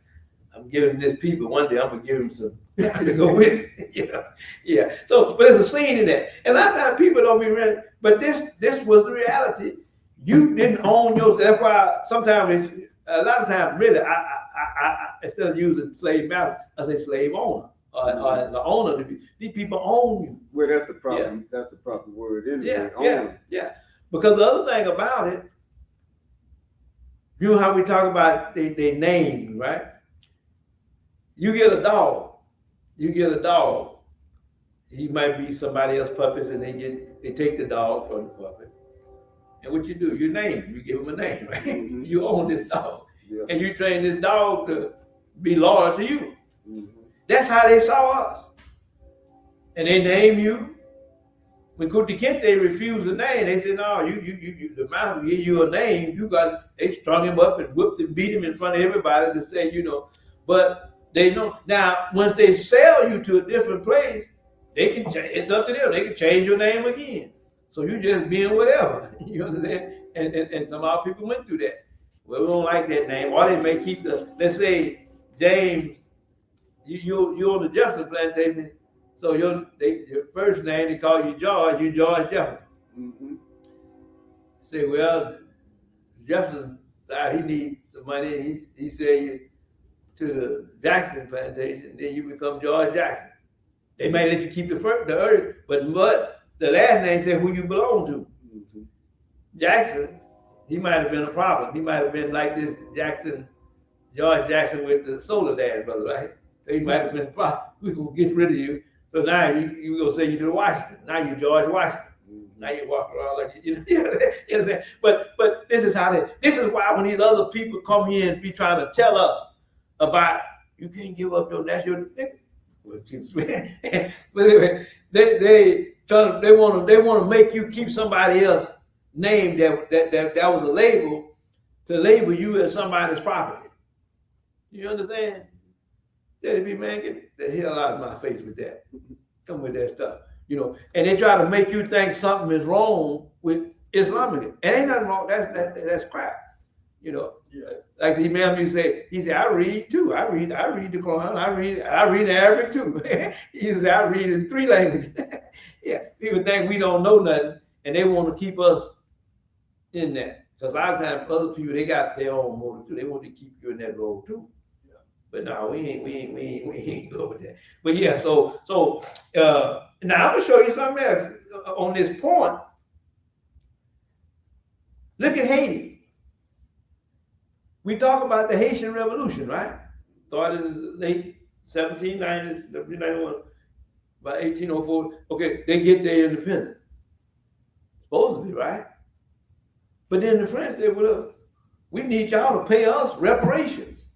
I'm giving this pee, but one day I'm gonna give him some to go with it." You know, yeah. So, but there's a scene in that, and a lot of times people don't be ready. But this was the reality. You didn't own yourself. That's why sometimes a lot of times, really, I instead of using slave master, I say slave owner or the owner. These people own you. Well, that's the problem. Yeah. That's the proper word. Anyway, yeah. Because the other thing about it, you know how we talk about they name, right? You get a dog. He might be somebody else's puppies, and they take the dog from the puppy. And what you do, you name him, you give him a name, right? Mm-hmm. You own this dog. Yeah. And you train this dog to be loyal to you. Mm-hmm. That's how they saw us. And they name you. When Kuti Kente refused the name, they said, "No, you the master give you a name, they strung him up and whipped and beat him in front of everybody to say, you know." But they know now, once they sell you to a different place, they can change. It's up to them. They can change your name again. So you just being whatever. You understand? And some of our people went through that. Well, we don't like that name. Or they may keep let's say, James, you're on the Jefferson plantation. So your first name, they call you George Jefferson. Mm-hmm. Say, well, Jefferson side, he needs some money. He sell you to the Jackson plantation, then you become George Jackson. They may let you keep the earth, but the last name said who you belong to. Mm-hmm. Jackson, he might have been a problem. He might have been like this George Jackson with the solar dad brother, right? So he might have been a problem. We're going to get rid of you. So now you're going to send you to Washington. Now you're George Washington. Now you walk around like you understand. But this is why when these other people come here and be trying to tell us about you can't give up your national nigga. But anyway, they want to make you keep somebody else's name that was a label to label you as somebody's property. You understand? Daddy B, man, get the hell out of my face with that. Come with that stuff, you know. And they try to make you think something is wrong with Islamism. And ain't nothing wrong. That's crap. You know, Yeah. like the Imam used to say, he said, I read too. I read the Quran. I read the Arabic too. He said, I read in 3 languages. Yeah, people think we don't know nothing, and they want to keep us in that. Because a lot of times other people, they got their own motive too. They want to keep you in that role too. Yeah. But no, we ain't go with that. But yeah, so now I'm gonna show you something else on this point. Look at Haiti. We talk about the Haitian Revolution, right? Started in the late 1790s, 1791, by 1804. Okay, they get their independence. Supposed to be, right? But then the French said, well, look, we need y'all to pay us reparations.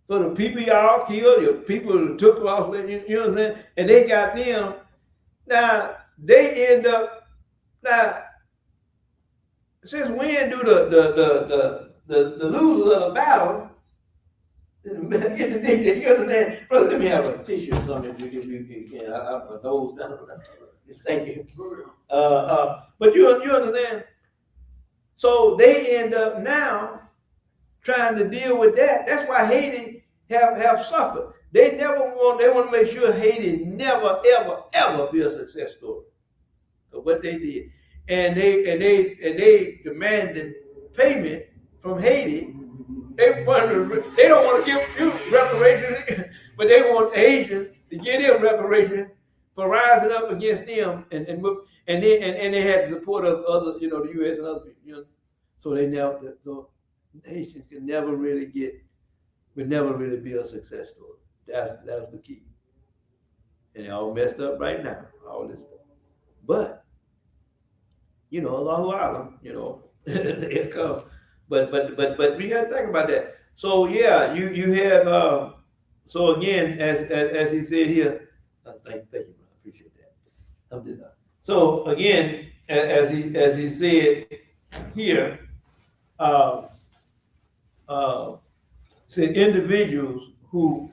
So the people y'all killed, your people who took off, you know what I'm saying? And they got them. Now, they end up, now, since when do the losers of the battle get the dictate? You understand? Brother, let me have a tissue or something if you can. For those, thank you. But you understand? So they end up now trying to deal with that. That's why Haiti have suffered. They want to make sure Haiti never, ever be a success story of what they did. And they demanded payment from Haiti. They don't want to give you reparations, but they want Asians to give them reparations for rising up against them, and they had the support of other, the U.S. and other people, So they never, so Haitians would never really be a success story. That was the key, and they all messed up right now, all this stuff. But Allahu Alam, they come. But we got to think about that. So yeah, you have so again, as he said here, thank you, I appreciate that. So again, as he said here, said individuals who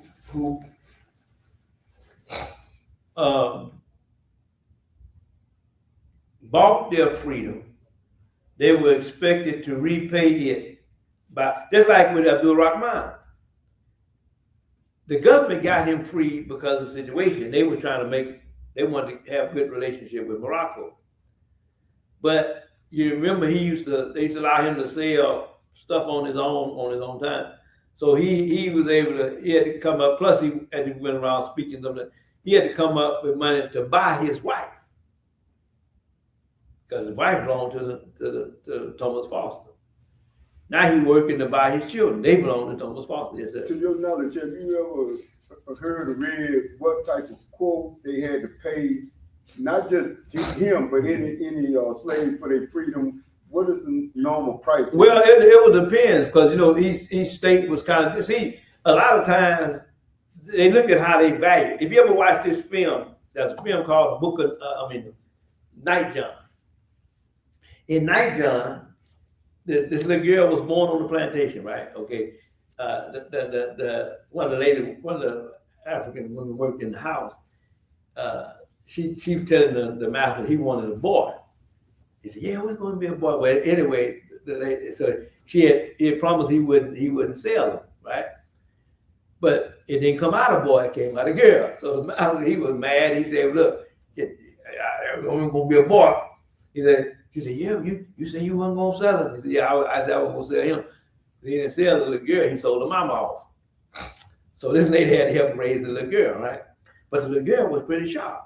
bought their freedom, they were expected to repay it by, just like with Abdul Rahman. The government got him free because of the situation. They wanted to have a good relationship with Morocco. But you remember they used to allow him to sell stuff on his own time. So he had to come up, plus as he went around speaking to them, he had to come up with money to buy his wife. Because his wife belonged to Thomas Foster. Now he's working to buy his children. They belong to Thomas Foster. Yes, sir. To your knowledge, have you ever heard or read what type of quote they had to pay, not just to him, but any slave for their freedom? What is the normal price? Well, it would depend, because each state was kind of, see, a lot of times they look at how they value. If you ever watch this film, there's a film called Night John. In Night John, this little girl was born on the plantation, right? Okay, one of the African women worked in the house. She was telling the master he wanted a boy. He said, "Yeah, it's going to be a boy." Well, anyway, so he had promised he wouldn't sell him, right? But it didn't come out a boy; it came out a girl. So the master, he was mad. He said, "Look, it's going to be a boy." She said, "Yeah, you said you wasn't gonna sell him." He said, "Yeah, I said I was gonna sell him." He didn't sell the little girl. He sold the mama off. So this lady had to help raise the little girl, right? But the little girl was pretty sharp,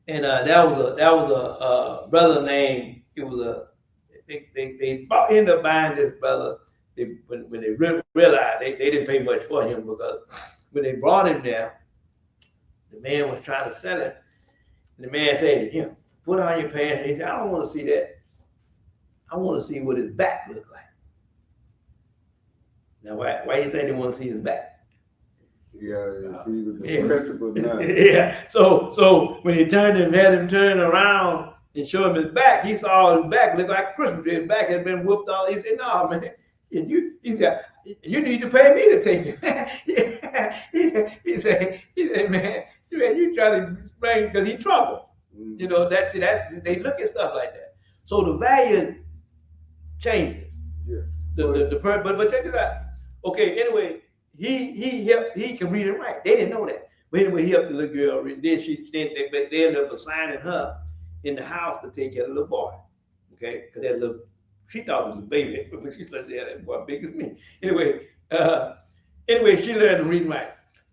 and that was a brother named. They ended up buying this brother. When they realized they didn't pay much for him, because when they brought him there, the man was trying to sell it, and the man said, "Yeah, put on your pants." He said, "I don't want to see that. I want to see what his back look like." Now, why do you think they want to see his back? Yeah, he was aggressive enough. Yeah. So when he had him turn around and show him his back, he saw his back look like a Christmas tree. His back had been whooped all. He said, "No, man. He said, you need to pay me to take it." He said, man, you try to explain, because he trouble. That's they look at stuff like that. So the value changes. Yeah. But check this out. Okay, anyway, he can read and write. They didn't know that. But anyway, he helped the little girl read. Then they ended up assigning her in the house to take care of the little boy. Okay, because that little she thought it was a baby, but she said, "Yeah, that boy big as me." Anyway, anyway, she learned to read and write.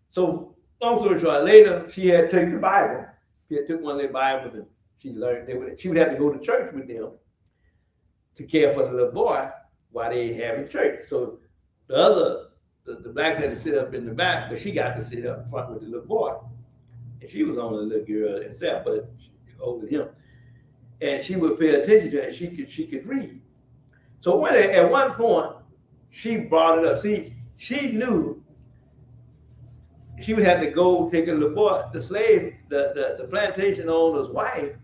So long story short, later she had taken the Bible. She had took one of their Bibles and she learned she would have to go to church with them to care for the little boy while they having church. So the blacks had to sit up in the back, but she got to sit up front with the little boy. And she was only a little girl herself, but she was older than him. And she would pay attention to it, and she could read. So at one point, she brought it up. See, she knew she would have to go take a little boy. The slave, the plantation owner's wife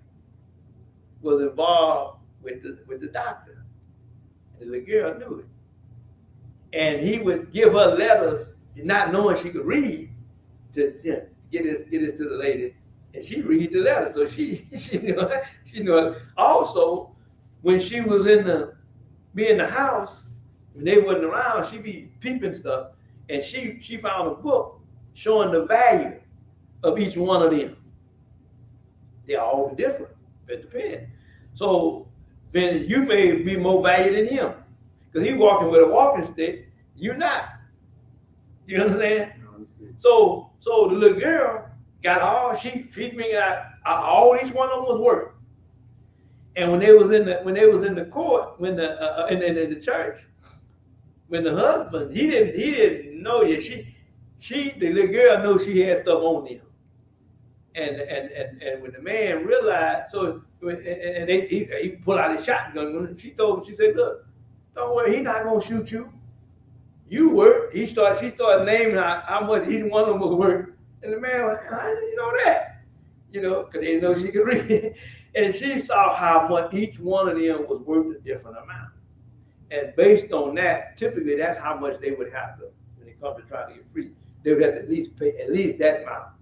was involved with the doctor. And the girl knew it. And he would give her letters, not knowing she could read, to get this to the lady, and she read the letter. So she knew. Also, when she was in the house, when they wasn't around, she be peeping stuff, and she found a book showing the value of each one of them. They're all different. It depends. So then you may be more valued than him. Because he's walking with a walking stick, you're not. You understand? So the little girl got all she figured out all each one of them was worth. And when they was in the court, when in the church, when the husband he didn't know yet, the little girl knew she had stuff on them. And when the man realized, he pulled out his shotgun. She said, "Look, don't worry, he's not gonna shoot you. You work." She started naming how much each one of them was worth. And the man was, "How did you know that?" Because they didn't know she could read. And she saw how much each one of them was worth a different amount. And based on that, typically that's how much they would have to, when it comes to trying to get free, they would have to at least pay at least that amount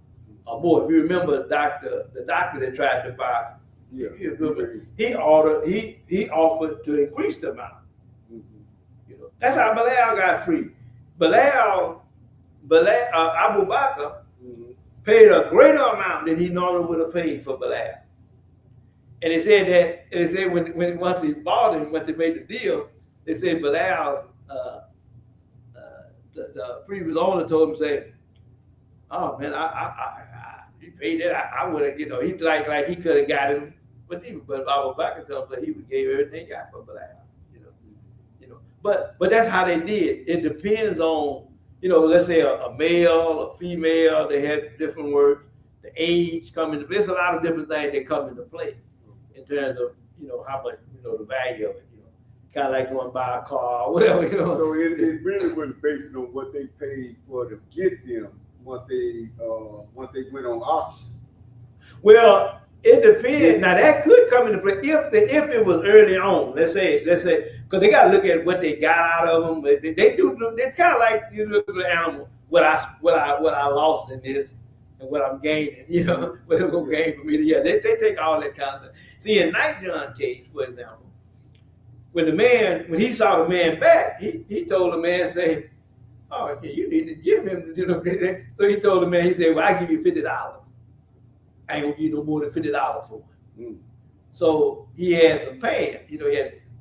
or more. If you remember the doctor that tried to buy, he offered to increase the amount. That's how Bilal got free. Bilal Abu Bakr paid a greater amount than he normally would have paid for Bilal. And they said when once he bought him, once they made the deal, they said Bilal's the previous owner told him, say, "Oh man, you paid that. I would have, he like he could have got him, but Abu Bakr told him that he would gave everything he got for Bilal." But that's how they did. It depends on, let's say a male, a female, they had different words. The age come into play. There's a lot of different things that come into play in terms of, how much, the value of it. Kind of like going to buy a car or whatever, So it really was based on what they paid for to get them once they went on auction. Well, it depends. Now that could come into play if it was early on. Let's say, because they got to look at what they got out of them. But they do. It's kind of like you look at the animal. What I lost in this, and what I'm gaining. What they're gonna gain for me. They take all that kind of stuff. See, in Nightjohn case, for example, when he saw the man back, he told the man, say, "Oh, okay, you need to give him." So he told the man, he said, "Well, I give you $50. I ain't gonna give you no more than $50 for it." So he had some pants,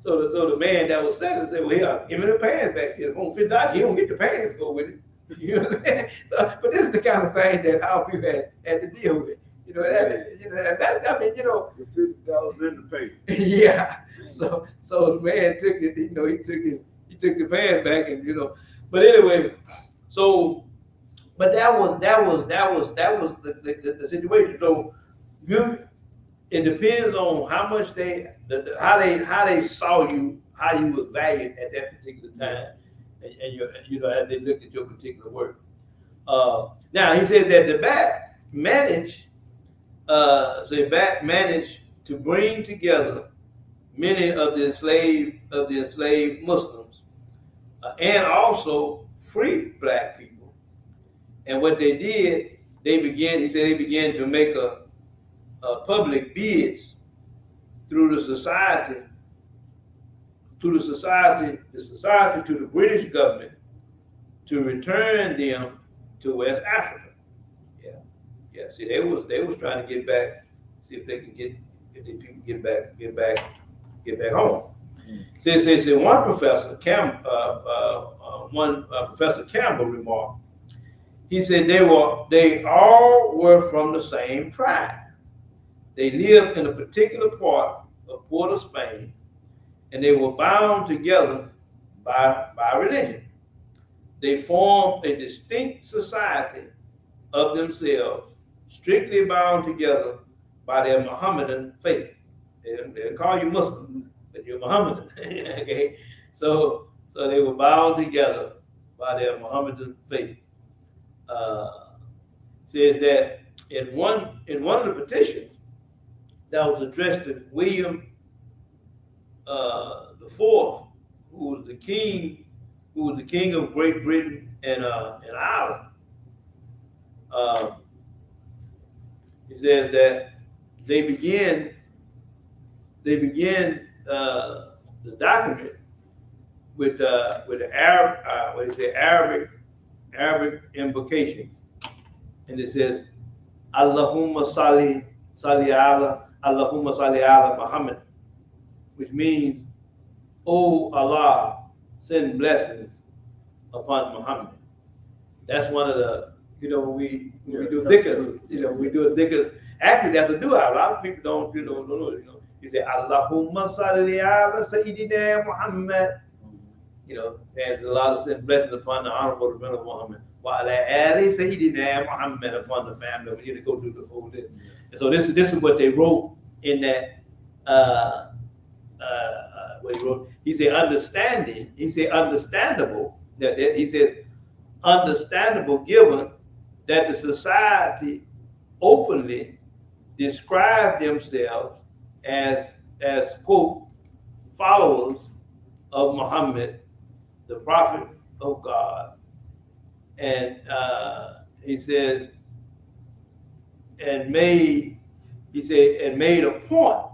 so the man that was selling said, "Well, here, give me the pants back here. On $50, you don't get the pants go with it." You know what I'm saying? So, but this is the kind of thing that our people had to deal with. The $50 in the pay. Yeah. So the man took it. He took the pants back, and But anyway, so. But that was the situation. So it depends on how much how they saw you, how you was valued at that particular time, and as they looked at your particular work. Now he said that the Bat managed to bring together many of the enslaved Muslims and also free black people. And what they did, he said they began to make a public bids through the society to the society to the British government to return them to West Africa. Yeah, yeah. See, they was trying to get back, see if they can get if the people get back home. See, one professor, Professor Campbell remarked. He said they all were from the same tribe. They lived in a particular part of Port of Spain, and they were bound together by religion. They formed a distinct society of themselves, strictly bound together by their Mohammedan faith. They call you Muslim, but you're Mohammedan. Okay, so they were bound together by their Mohammedan faith. Says that in one of the petitions that was addressed to William the Fourth, who was the king of Great Britain and Ireland. He says that they began the document with the Arabic invocation, and it says, Allahumma salli ala Muhammad, which means, "Oh Allah, send blessings upon Muhammad." That's one of the, when we do dhikrs, we do a dhikrs. Actually, that's a dua. A lot of people don't, don't know. You say, Allahumma salli ala Sayyidina Muhammad. There's a lot of send blessings upon the honorable Prophet Muhammad. Wa ala ali Sayyidina Muhammad, upon the family. We need to go through the whole list. And so this is what they wrote in that. What he wrote. He said understanding. He said understandable. He says understandable, given that the society openly described themselves as quote followers of Muhammad, the prophet of God, and he says and made a point.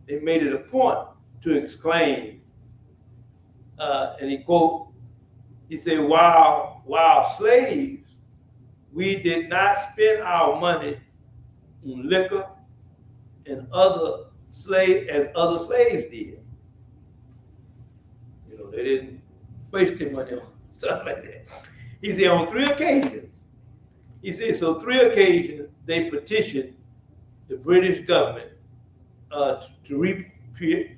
They made it a point to exclaim, and he quote, he said, while slaves, we did not spend our money on liquor and other slaves did. They didn't waste their money on stuff like that. He said on 3 occasions, three occasions they petitioned the British government to repatriate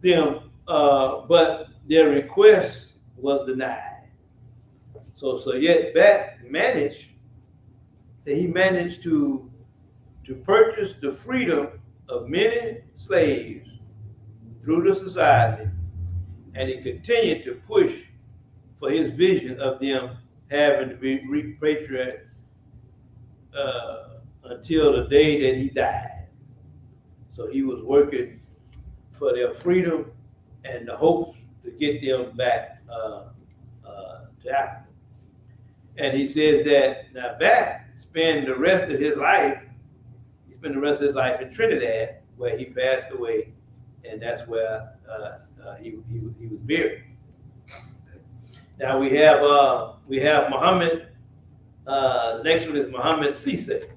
them, but their request was denied. So yet Bat managed to purchase the freedom of many slaves through the society, and he continued to push for his vision of them having to be repatriated until the day that he died. So he was working for their freedom and the hopes to get them back to Africa. And he says that now Bat spent the rest of his life in Trinidad, where he passed away, and that's where he was buried. Now we have Muhammad. Next one is Muhammad Cisse.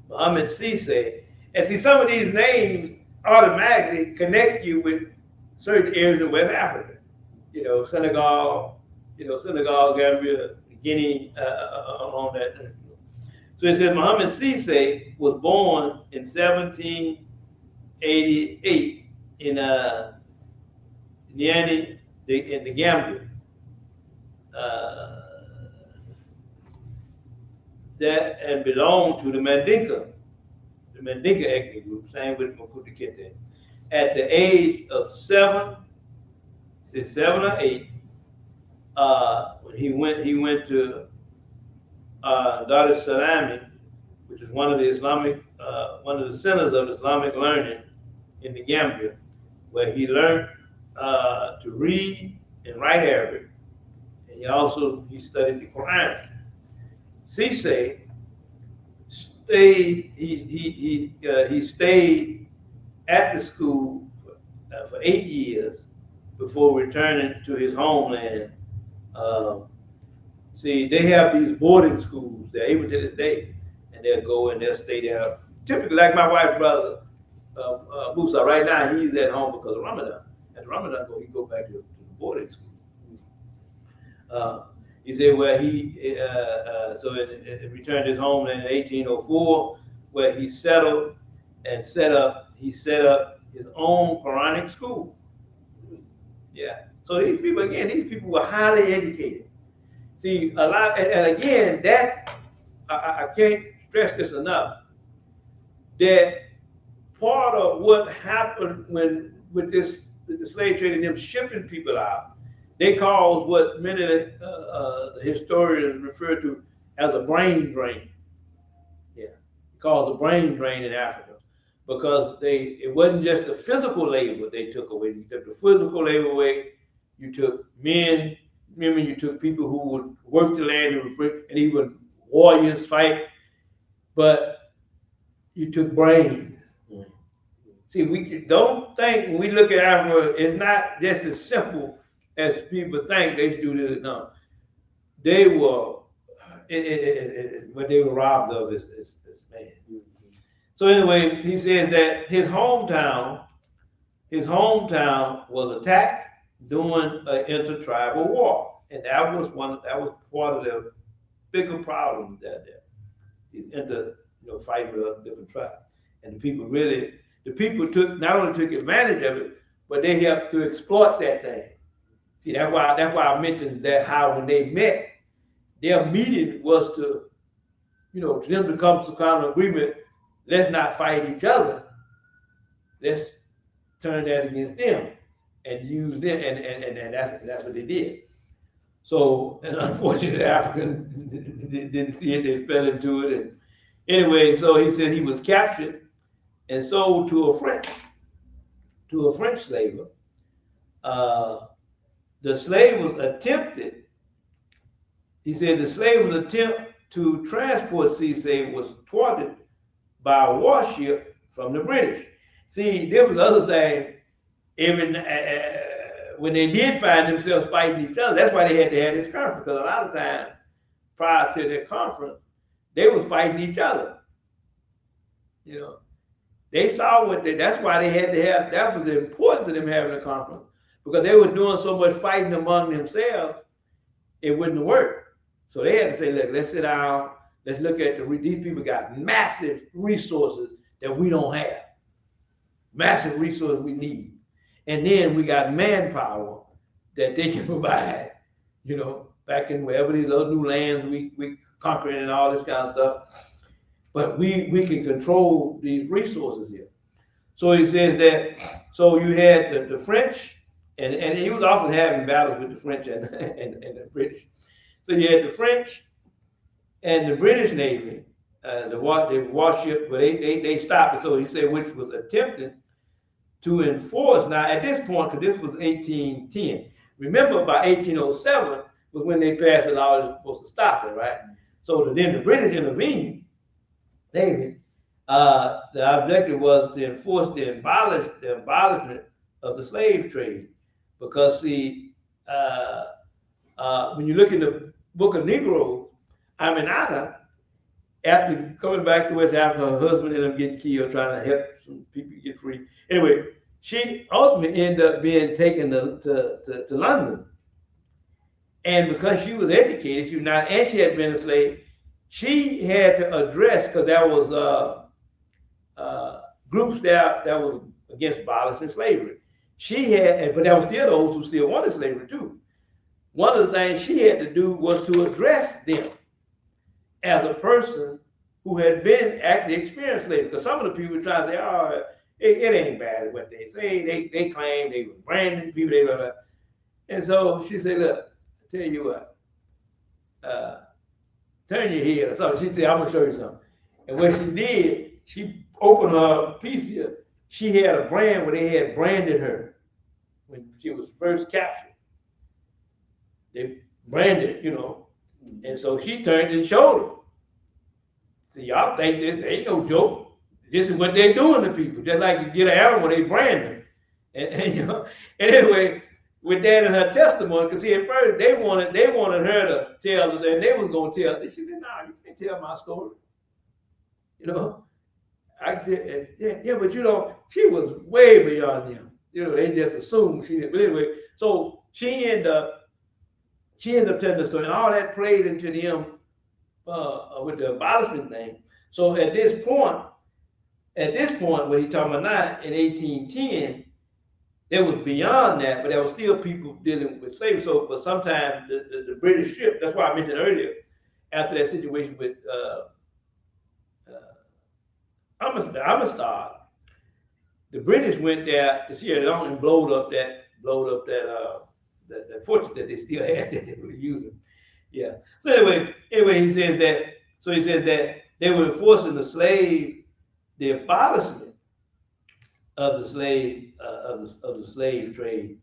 Muhammad Cisse. And see, some of these names automatically connect you with certain areas of West Africa. Senegal, Gambia, Guinea, on that. So it says Muhammad Cisse was born in 1788 in Niani, in the Gambia. That and belonged to the Mandinka ethnic group, same with Makuta Kente. At the age of 7 or 8, when he went to Dar es Salaam, which is one of the centers of Islamic learning in the Gambia, where he learned to read and write Arabic, and he studied the Quran. Cisse he stayed at the school for 8 years before returning to his homeland. Um, See, they have these boarding schools. They're able to this day, and they'll go and they'll stay there. Typically, like my wife's brother, Musa. Right now, he's at home because of Ramadan. At Ramadan, he go back to the boarding school. He said, well, it returned his homeland in 1804, where he settled and set up his own Quranic school. Yeah. So these people were highly educated. See, a lot, and again, that I can't stress this enough. That part of what happened with the slave trade and them shipping people out, they caused what many of the historians refer to as a brain drain. Yeah, it caused a brain drain in Africa because it wasn't just the physical labor they took away. You took the physical labor away. You took men. Remember, you took people who would work the land and even warriors fight, but you took brains. Mm-hmm. See, we don't think when we look at Africa, it's not just as simple as people think they should do this. No, they were, what they were robbed of is man. Mm-hmm. So anyway, he says that his hometown was attacked during an intertribal war, and that was part of the bigger problems there. These fighting with other different tribes, and the people not only took advantage of it, but they helped to exploit that thing. See, that's why I mentioned that how when they met, their meeting was to them to come to some kind of agreement. Let's not fight each other. Let's turn that against them and use them, and that's what they did. So, and unfortunately, the Africans didn't see it; they fell into it. And anyway, so he said he was captured and sold to a French slaver. The slave was attempted. He said the slave's attempt to transport Cisse was thwarted by a warship from the British. See, there was the other thing. When they did find themselves fighting each other, that's why they had to have this conference, because a lot of times prior to their conference, they was fighting each other. They saw that's why they had to have, that was the importance of them having a conference, because they were doing so much fighting among themselves, it wouldn't work. So they had to say, look, let's sit down, let's look at these people got massive resources that we don't have. Massive resources we need. And then we got manpower that they can provide, back in wherever these other new lands we conquering and all this kind of stuff. But we can control these resources here. So he says that, so you had the French, and he was often having battles with the French and the British. So you had the French and the British Navy, the warship, but they stopped it. So he said, which was attempted to enforce. Now, at this point, because this was 1810, remember by 1807 was when they passed a law that was supposed to stop it, right? So then the British intervened, Navy. The objective was to enforce the abolishment of the slave trade. Because, see, when you look in the Book of Negroes, Aminata, after coming back to West Africa, her husband ended up getting killed trying to help some people get free. Anyway, she ultimately ended up being taken to London. And because she was educated, and she had been a slave, she had to address, because there was groups that was against abolishing slavery. But there were still those who still wanted slavery too. One of the things she had to do was to address them as a person who had been actually experienced slavery. Because some of the people were trying to say, oh, it ain't bad what they say. They claim they were branding people. Blah, blah. And so she said, look, I tell you what, turn your head or something. She said, I'm going to show you something. And what she did, she opened her piece here. She had a brand where they had branded her when she was first captured. They branded, and so she turned and showed them. So y'all think this ain't no joke. This is what they're doing to people. Just like you get an animal, they brand them. And you know, and anyway, with that in her testimony, because see, at first they wanted her to tell, and they was gonna tell. She said, "No, you can't tell my story." You know, I said, yeah, but you know, she was way beyond them. You know, they just assumed she did. But anyway, so she ended up telling the story, and all that played into them with the abolishment thing. So at this point, when he talking about now in 1810, there was beyond that, but there was still people dealing with slavery. So, but sometimes the British ship. That's why I mentioned earlier, after that situation with Amistad, the British went there to Sierra Leone and blowed up that fortress that they still had that they were using. Yeah. So anyway, he says that. So he says that they were enforcing the abolishment of the slave trade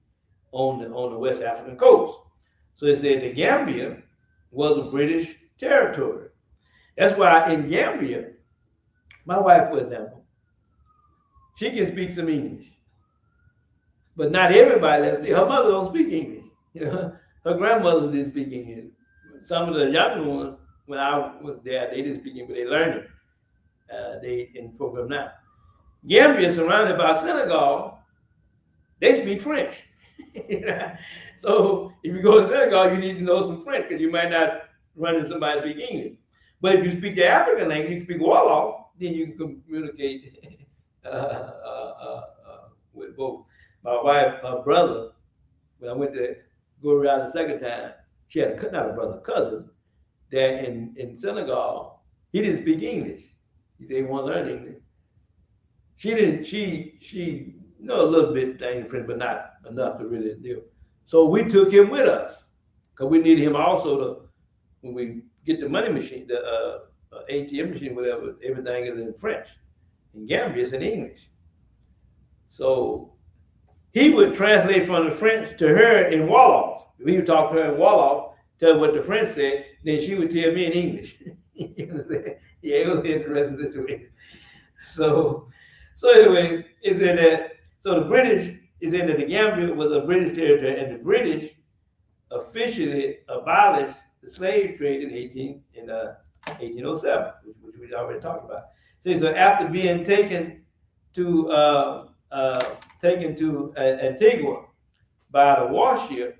on the West African coast. So they said the Gambia was a British territory. That's why in Gambia, my wife, for example, she can speak some English, but not everybody. Her mother don't speak English. You know, her grandmothers didn't speak English. Some of the younger ones, when I was there, they didn't speak English, but they learned it. They in the program now. Gambia, surrounded by Senegal, they speak French. So if you go to Senegal, you need to know some French because you might not run into somebody speak English. But if you speak the African language, you speak Wolof, then you can communicate with both. My wife, her brother, when I went to go around the second time, she had a cousin there in Senegal. He didn't speak English. He said he wanted to learn English. She know a little bit thing French, but not enough to really do. So we took him with us because we needed him also to, when we get the money machine, the ATM machine, whatever, everything is in French. In Gambia, it's in English. So he would translate from the French to her in Wolof. We would talk to her in Wolof, tell her what the French said, then she would tell me in English. You understand? Yeah, it was an interesting situation. So anyway, it's in that. So the British is in that the Gambia was a British territory, and the British officially abolished the slave trade in 1807, which we already talked about. So after being taken to Antigua by the warship,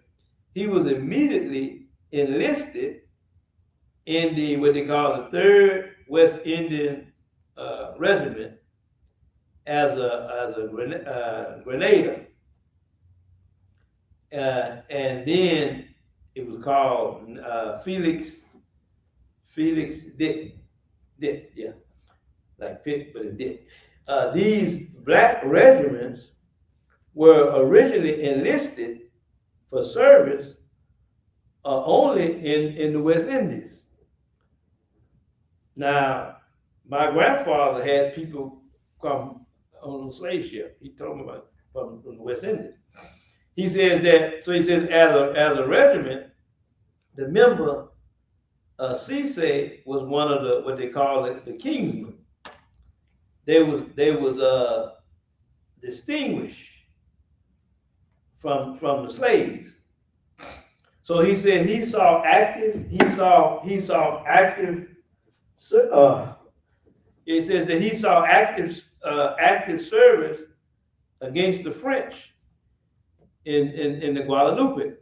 he was immediately enlisted in the what they call the 3rd West Indian Regiment as a Grenadier, and then it was called Felix Dick, yeah, like Pitt, but it's Dick. These black regiments were originally enlisted for service only in the West Indies. Now, my grandfather had people come on a slave ship. He told me about from the West Indies. He says that, so he says, as a regiment, the member Cisse was one of the what they call it the Kingsmen. They was distinguished from the slaves. So he said he saw active. It says that he saw active service against the French in the Guadalupe,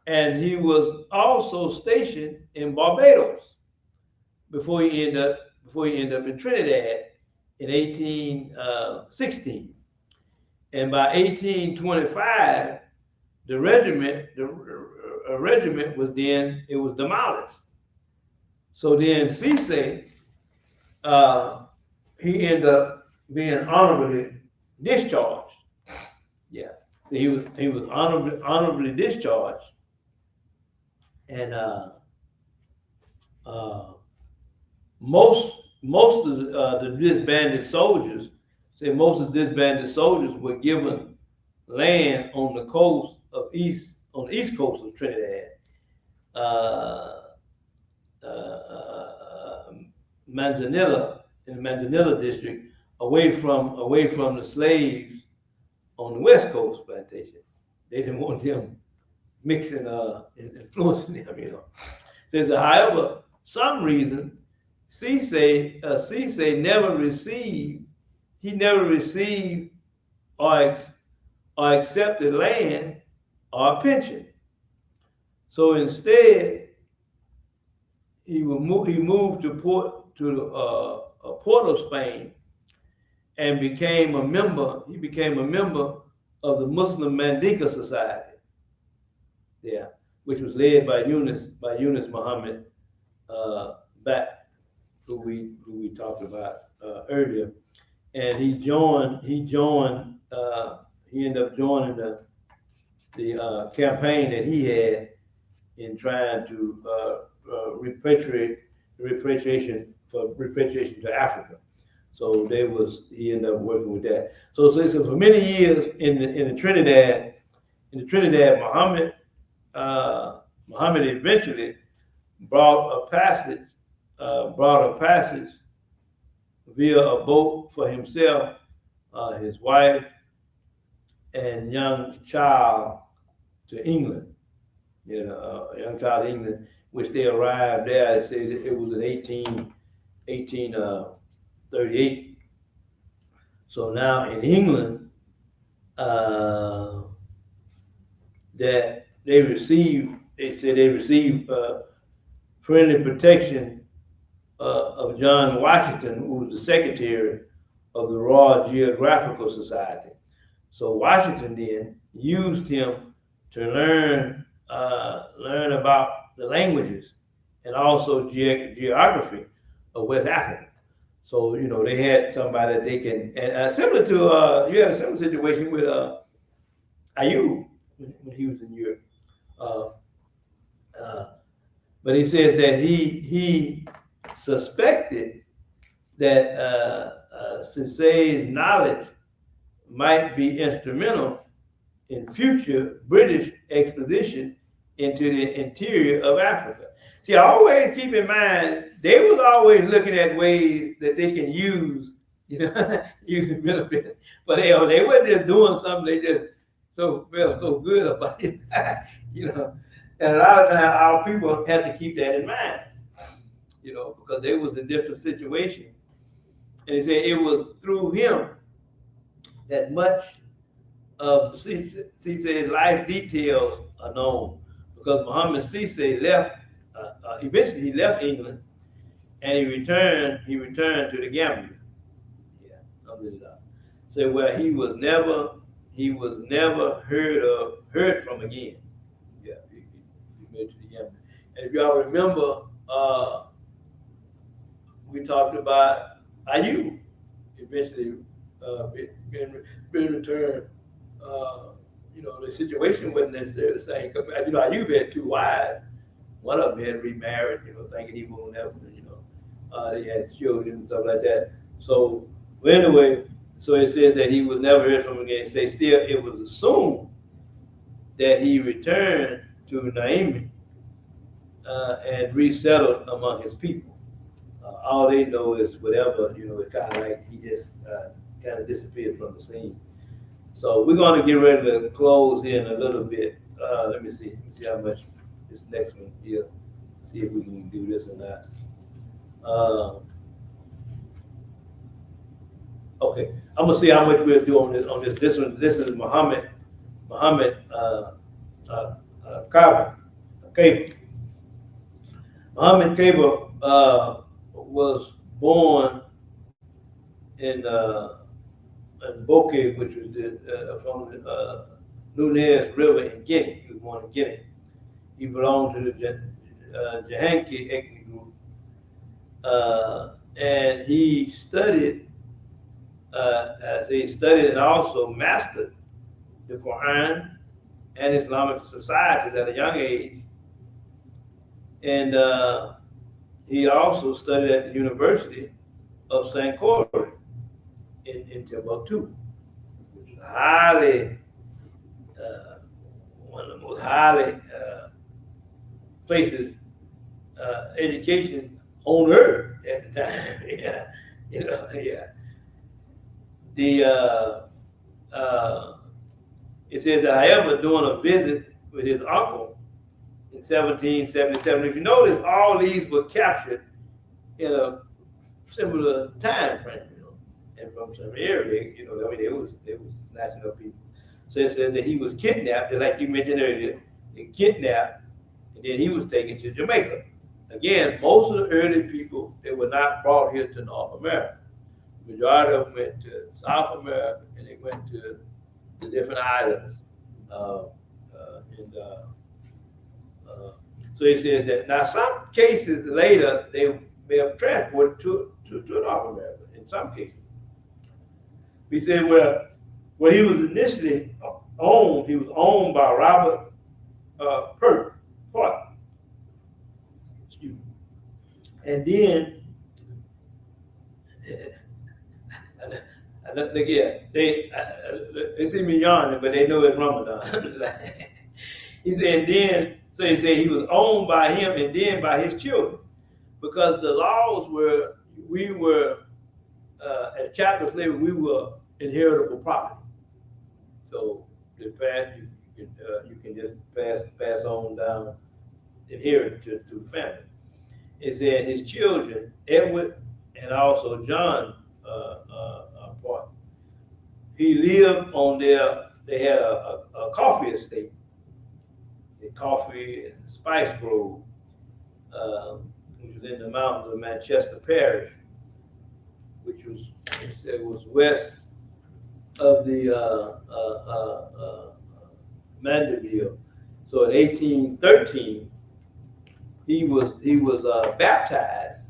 and he was also stationed in Barbados before he ended up in Trinidad in 1816. And by 1825, the regiment was demolished. So then Cisse, he ended up being honorably discharged. Yeah, so he was honorably discharged, and most of the disbanded soldiers, were given land on the east coast of Trinidad. Manzanilla, in the Manzanilla district, away from the slaves on the West Coast plantation. They didn't want them mixing and influencing them, you know. Says, however, some reason Cisse never received, he never received or accepted land or a pension. So instead, he moved to Port of Spain and became a member. He became a member of the Muslim Mandinka Society. Yeah, which was led by Yunus Muhammad, back who we talked about earlier, and he ended up joining the campaign that he had in trying to repatriation to Africa. So he ended up working with that. So for many years in the Trinidad, Muhammad eventually brought a passage via a boat for himself, his wife, and young child to England. You know, a young child to England, which they arrived there. They say that it was in 1838. So now in England, that they said they received friendly protection of John Washington, who was the secretary of the Royal Geographical Society. So Washington then used him to learn about the languages and also geography of West Africa. So, you know, they had somebody that they can, and similar to, you had a similar situation with Ayub when he was in Europe. But he says that he suspected that Cisse's knowledge might be instrumental in future British expedition into the interior of Africa. See, I always keep in mind, they was always looking at ways that they can use, you know, using benefits. But they weren't just doing something, they just felt so good about it, you know. And a lot of times our people had to keep that in mind, you know, because they was in different situations. And he said it was through him that much of Cisse's life details are known, because Muhammad Cisse left. Eventually, he left England, and he returned to the Gambia. Yeah, alhamdulillah. So where he was never heard from again. Yeah, he made to the Gambia. And if y'all remember, we talked about Ayub eventually being returned. You know, the situation wasn't necessarily the same. You know, Ayub had two wives. One of them had remarried, you know, thinking he would never, you know, they had children and stuff like that. So, well, anyway, so it says that he was never heard from again. Say still, it was assumed that he returned to Naimi and resettled among his people. All they know is whatever, you know, it's kind of like he just kind of disappeared from the scene. So we're going to get ready to close here in a little bit. Let me see how much this next one here. See if we can do this or not. Okay, I'm gonna see how much we'll do on this. This one. This is Muhammad Kaba. Muhammad Kaba was born in Boke, which was from the Nunez River in Guinea. He was born in Guinea. He belonged to the Jahanki ethnic group, and he studied, and also mastered the Quran and Islamic societies at a young age. And he also studied at the University of St. Corey in Timbuktu, which is highly, one of the most highly places, education on earth at the time. Yeah, you know, yeah. The it says that, however, during a visit with his uncle in 1777, if you notice, all these were captured in a similar time frame, you know, and from some area, you know, I mean, they was snatching up people. So it says that he was kidnapped, and like you mentioned earlier, they kidnapped, and then he was taken to Jamaica. Again, most of the early people, they were not brought here to North America. The majority of them went to South America, and they went to the different islands. And so it says that now some cases later they may have transported to North America. In some cases, we said where he was initially owned, he was owned by Robert Port. Excuse me. And then look, yeah, they see me yawning, but they know it's Ramadan. He said, then, so he said he was owned by him and then by his children, because the laws were, we were, as chattel slavery, we were inheritable property. So the pass, you can just pass on down, inherit to the family. It said his children, Edward and also John Part. He lived on their, they had a coffee estate, the coffee and spice grove, which was in the mountains of Manchester Parish, which was, it said, was west of the Mandeville. So in 1813, he was baptized.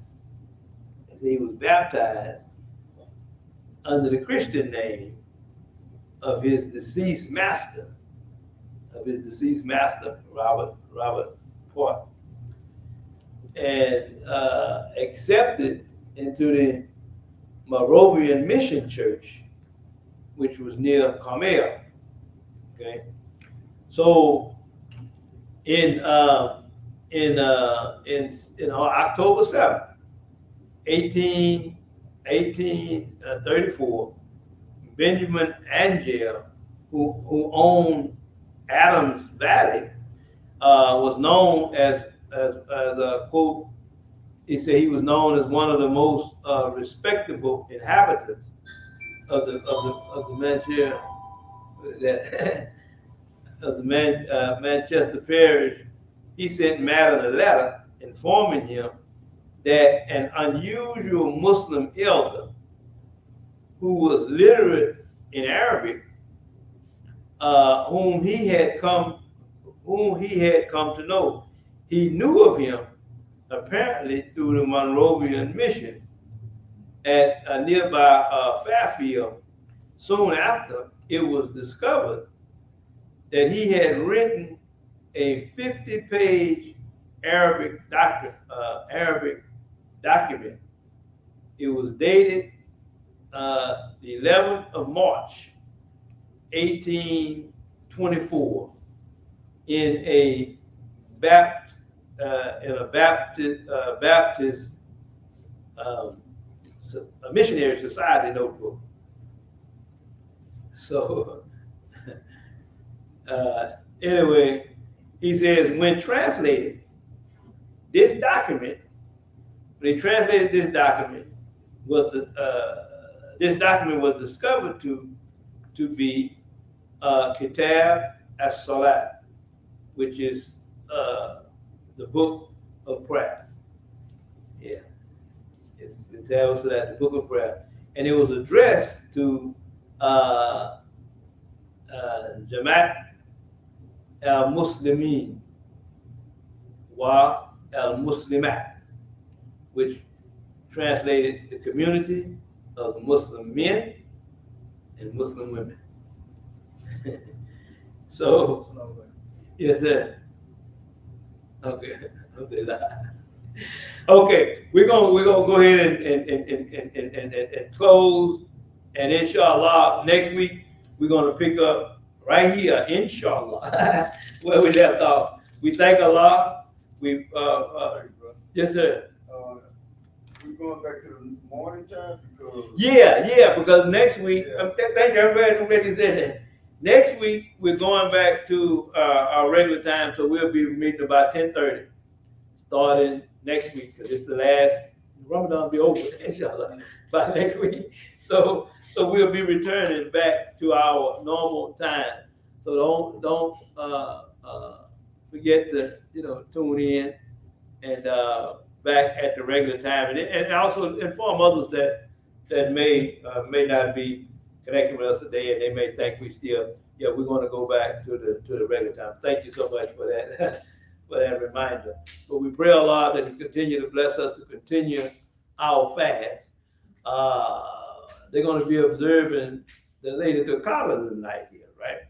He was baptized under the Christian name of his deceased master, Robert Port, and accepted into the Moravian Mission Church, which was near Carmel. Okay, so in October 7th, 1834, Benjamin Angel, who owned Adams Valley, was known as a quote. He said he was known as one of the most respectable inhabitants of the Manchester of the Manchester Parish. He sent Madden a letter informing him that an unusual Muslim elder who was literate in Arabic, whom he had come to know, he knew of him apparently through the Moravian mission at nearby Fairfield. Soon after, it was discovered that he had written a 50-page Arabic document. It was dated the 11th of March, 1824, in a Baptist a missionary society notebook. So anyway, he says when translated, this document, was this document was discovered to be Kitab as-Salat, which is the book of prayer. Yeah, it's Kitab as-Salat, the book of prayer, and it was addressed to Jamaat al-Muslimin wa al-Muslimat, which translated the community of Muslim men and Muslim women. So, yes, sir. Okay, okay. We're gonna go ahead and close, and inshallah next week we're gonna pick up right here, inshallah, where we left off. We thank Allah. We yes, sir. we going back to the morning time because Yeah, because next week, Yeah. thank you, I'm glad you said that. Next week, we're going back to our regular time, so we'll be meeting about 10:30, starting next week, because it's the last, Ramadan will be over, inshallah, by next week. So we'll be returning back to our normal time. So don't forget to, tune in and back at the regular time, and also inform others that may not be connecting with us today, and they may think we still, we're going to go back to the regular time. Thank you so much for that for that reminder. But we pray a lot that He continue to bless us to continue our fast. They're going to be observing the Lady of the Collar tonight here, right?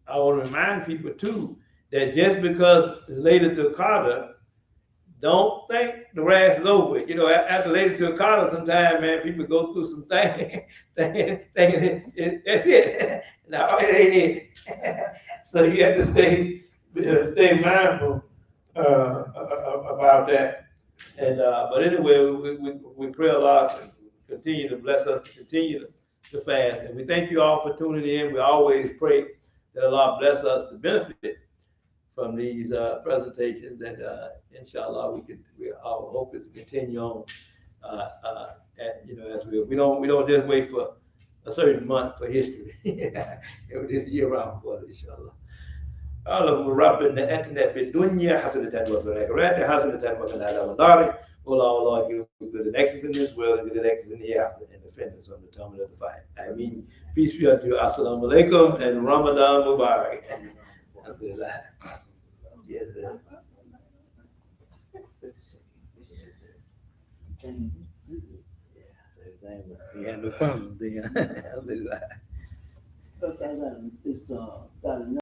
I want to remind people too that just because it's later to Carter, don't think the grass is over. After later to Carter, sometimes, man, people go through some things, thinking that's it. No, it ain't it. So you have to stay mindful about that. And but anyway, we pray a lot to continue to bless us to continue to fast, and we thank you all for tuning in. We always pray that Allah bless us to benefit from these presentations, and inshallah our hope is to continue on. As we don't just wait for a certain month for history. This year round for it, inshallah. اللهم ربنا اتنا في الدنيا حسنة وفي الآخرة حسنة وقنا عذاب النار. Oh Lord, give us good excess in this world and good excess in the after, and defend us on the tumult of the fight. I mean, peace be unto you. Assalamu alaikum and Ramadan Mubarak. Alhamdulillah. Yes, sir. We had no problems there. Alhamdulillah. It's got